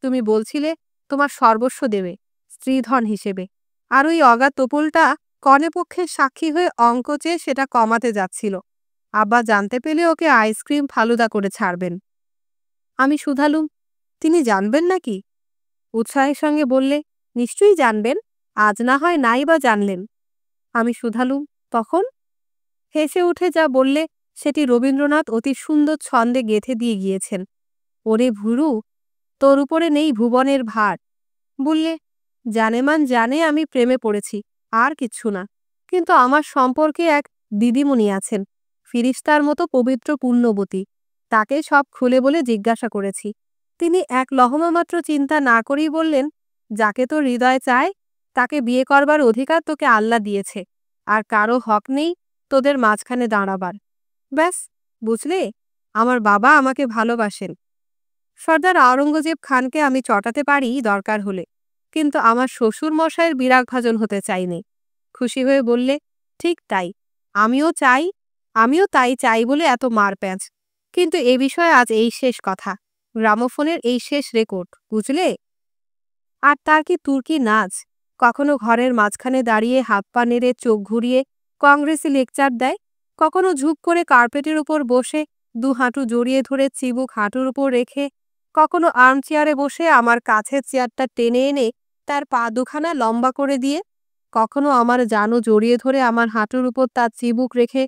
তুমি বলছিলে তোমার সর্বস্ব দেবে, স্ত্রীধন হিসেবে, আর ওই অগা তোপলটা কনেপক্ষের সাক্ষী হয়ে অঙ্ক চেয়ে সেটা কমাতে যাচ্ছিল। আব্বা জানতে পেলে ওকে আইসক্রিম ফালুদা করে ছাড়বেন। আমি শুধালুম, তিনি জানবেন নাকি? উৎসাহের সঙ্গে বললে, নিশ্চয়ই জানবেন, আজ না হয় নাই বা জানলেন। আমি শুধালুম, তখন? হেসে উঠে যা বললে সেটি রবীন্দ্রনাথ অতি সুন্দর ছন্দে গেঁথে দিয়ে গিয়েছেন। ওরে ভুরু, তোর উপরে নেই ভুবনের ভার। বললে, জানেমান জানে আমি প্রেমে পড়েছি, আর কিচ্ছু না। কিন্তু আমার সম্পর্কে এক দিদিমণি আছেন, ফিরিস্তার মতো পবিত্র পুণ্যবতী। তাকে সব খুলে বলে জিজ্ঞাসা করেছি। তিনি এক লহমা মাত্র চিন্তা না করেই বললেন, যাকে তোর হৃদয় চায় তাকে বিয়ে করবার অধিকার তোকে আল্লাহ দিয়েছে, আর কারো হক নেই তোদের মাঝখানে দাঁড়াবার। ব্যাস, বুঝলে, আমার বাবা আমাকে ভালোবাসেন। সর্দার আওরঙ্গজেব খানকে আমি চটাতে পারি দরকার হলে, কিন্তু আমার শ্বশুর মশাইয়ের বিরাগভাজন হতে চাইনি। খুশি হয়ে বললে, ঠিক তাই, আমিও তাই চাই বলে এত মারপ্যাঁচ। কিন্তু এ বিষয়ে আজ এই শেষ কথা, গ্রামোফোনের এই শেষ রেকর্ড, বুঝলে? আর তার কি তুর্কি নাচ! কখনো ঘরের মাঝখানে দাঁড়িয়ে হাত পা নেড়ে চোখ ঘুরিয়ে কংগ্রেসি লেকচার দেয়, কখনো ঝুপ করে কার্পেটের উপর বসে 2 হাঁটু জড়িয়ে ধরে চিবুক হাঁটুর উপর রেখে, কখনো আর্মচেয়ারে বসে আমার কাছের চেয়ারটা টেনে এনে তার পা দুখানা লম্বা করে দিয়ে, কখনো আমার জানু জড়িয়ে ধরে আমার হাঁটুর উপর তার চিবুক রেখে,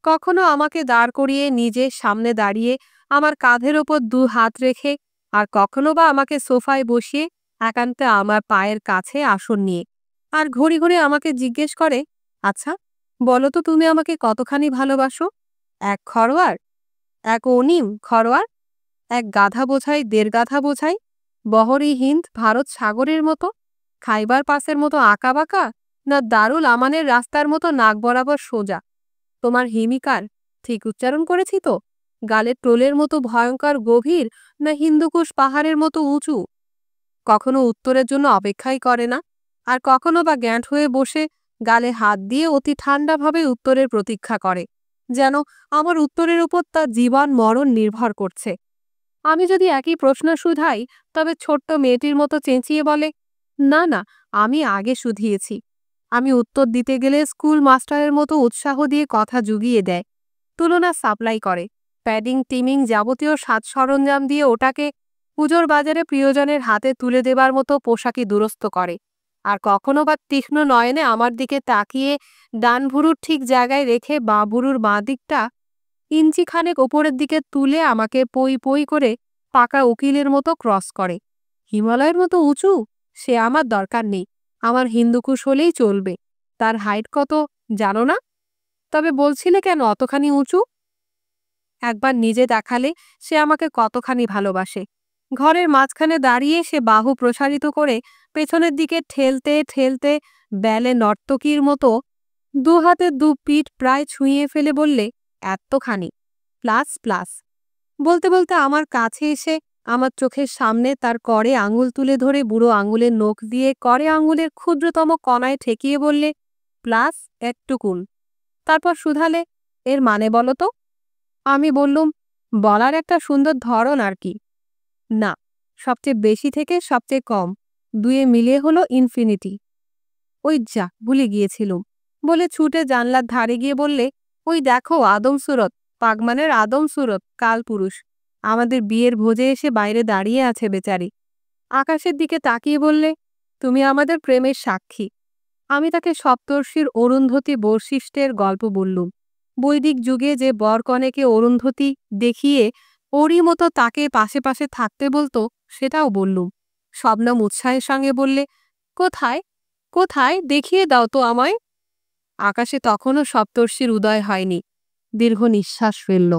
কখনো আমাকে দাঁড় করিয়ে নিজের সামনে দাঁড়িয়ে আমার কাঁধের ওপর 2 হাত রেখে, আর কখনো বা আমাকে সোফায় বসিয়ে একান্তে আমার পায়ের কাছে আসন নিয়ে, আর ঘড়ি ঘড়ি আমাকে জিজ্ঞেস করে, আচ্ছা বলো তো, তুমি আমাকে কতখানি ভালোবাসো? 1 খরোয়ার, 1 অনিম খরোয়ার, 1 গাধা বোঝাই 1.5 গাধা বোঝাই, বহরি হিন্দ ভারত সাগরের মতো, খাইবার পাসের মতো আঁকাবাঁকা, না দারুল আমানের রাস্তার মতো নাক বরাবর সোজা? তোমার হিমিকার ঠিক উচ্চারণ করেছি তো? গালের টোলের মতো ভয়ঙ্কর গভীর, না হিন্দুকুশ পাহাড়ের মতো উঁচু? কখনো উত্তরের জন্য অপেক্ষাই করে না, আর কখনো বা গ্যাঁট হয়ে বসে গালে হাত দিয়ে অতি ঠান্ডাভাবে উত্তরের প্রতীক্ষা করে, যেন আমার উত্তরের উপর তার জীবন মরণ নির্ভর করছে। আমি যদি একই প্রশ্ন শুধাই, তবে ছোট্ট মেয়েটির মতো চেঁচিয়ে বলে, না না, আমি আগে শুধিয়েছি। আমি উত্তর দিতে গেলে স্কুল মাস্টারের মতো উৎসাহ দিয়ে কথা জুগিয়ে দেয়। তুলনা সাপ্লাই করে, প্যাডিং টিমিং যাবতীয় সাজ সরঞ্জাম দিয়ে ওটাকে পুজোর বাজারে প্রিয়জনের হাতে তুলে দেবার মতো পোশাকি দুরস্ত করে। আর কখনো বা তীক্ষ্ণ নয়নে আমার দিকে তাকিয়ে ডান ভুরুর ঠিক জায়গায় রেখে বাঁ ভুরুর বাঁ দিকটা ইঞ্চিখানেক ওপরের দিকে তুলে আমাকে পই পই করে পাকা উকিলের মতো ক্রস করে। হিমালয়ের মতো উঁচু সে আমার দরকার নেই, আমার হিন্দুকুশ হলেই চলবে। তার হাইট কত জানো না? তবে বলছিলে কেন অতখানি উঁচু? একবার নিজে দেখালে সে আমাকে কতখানি ভালোবাসে। ঘরের মাঝখানে দাঁড়িয়ে সে বাহু প্রসারিত করে পেছনের দিকে ঠেলতে ঠেলতে ব্যালে নর্তকীর মতো দু হাতে দু পিঠ প্রায় ছুঁয়ে ফেলে বললে, এতখানি প্লাস প্লাস। বলতে বলতে আমার কাছে এসে আমার চোখের সামনে তার করে আঙুল তুলে ধরে বুড়ো আঙুলের নখ দিয়ে করে আঙুলের ক্ষুদ্রতম কণায় ঠেকিয়ে বললে, প্লাস একটুকুন। তারপর শুধালে, এর মানে বলো তো? আমি বললুম, বলার একটা সুন্দর ধরন আর কি। না, সবচেয়ে বেশি থেকে সবচেয়ে কম, দুয়ে মিলিয়ে হলো ইনফিনিটি। ওই যা ভুলে গিয়েছিলুম বলে ছুটে জানলার ধারে গিয়ে বললে, ওই দেখো আদম সুরত, পাগমানের আদম সুরত, কালপুরুষ আমাদের বিয়ের ভোজে এসে বাইরে দাঁড়িয়ে আছে বেচারি। আকাশের দিকে তাকিয়ে বললে, তুমি আমাদের প্রেমের সাক্ষী। আমি তাকে সপ্তর্ষির অরুন্ধতী বৈশিষ্ট্যের গল্প বললুম। বৈদিক যুগে যে বরকনেকে অরুন্ধতী দেখিয়ে ওরই মতো তাকে পাশে পাশে থাকতে বলতো সেটাও বললুম। শবনম উৎসাহের সঙ্গে বললে, কোথায় কোথায় দেখিয়ে দাও তো আমায়। আকাশে তখনও সপ্তর্ষির উদয় হয়নি। দীর্ঘ নিঃশ্বাস ফেলল।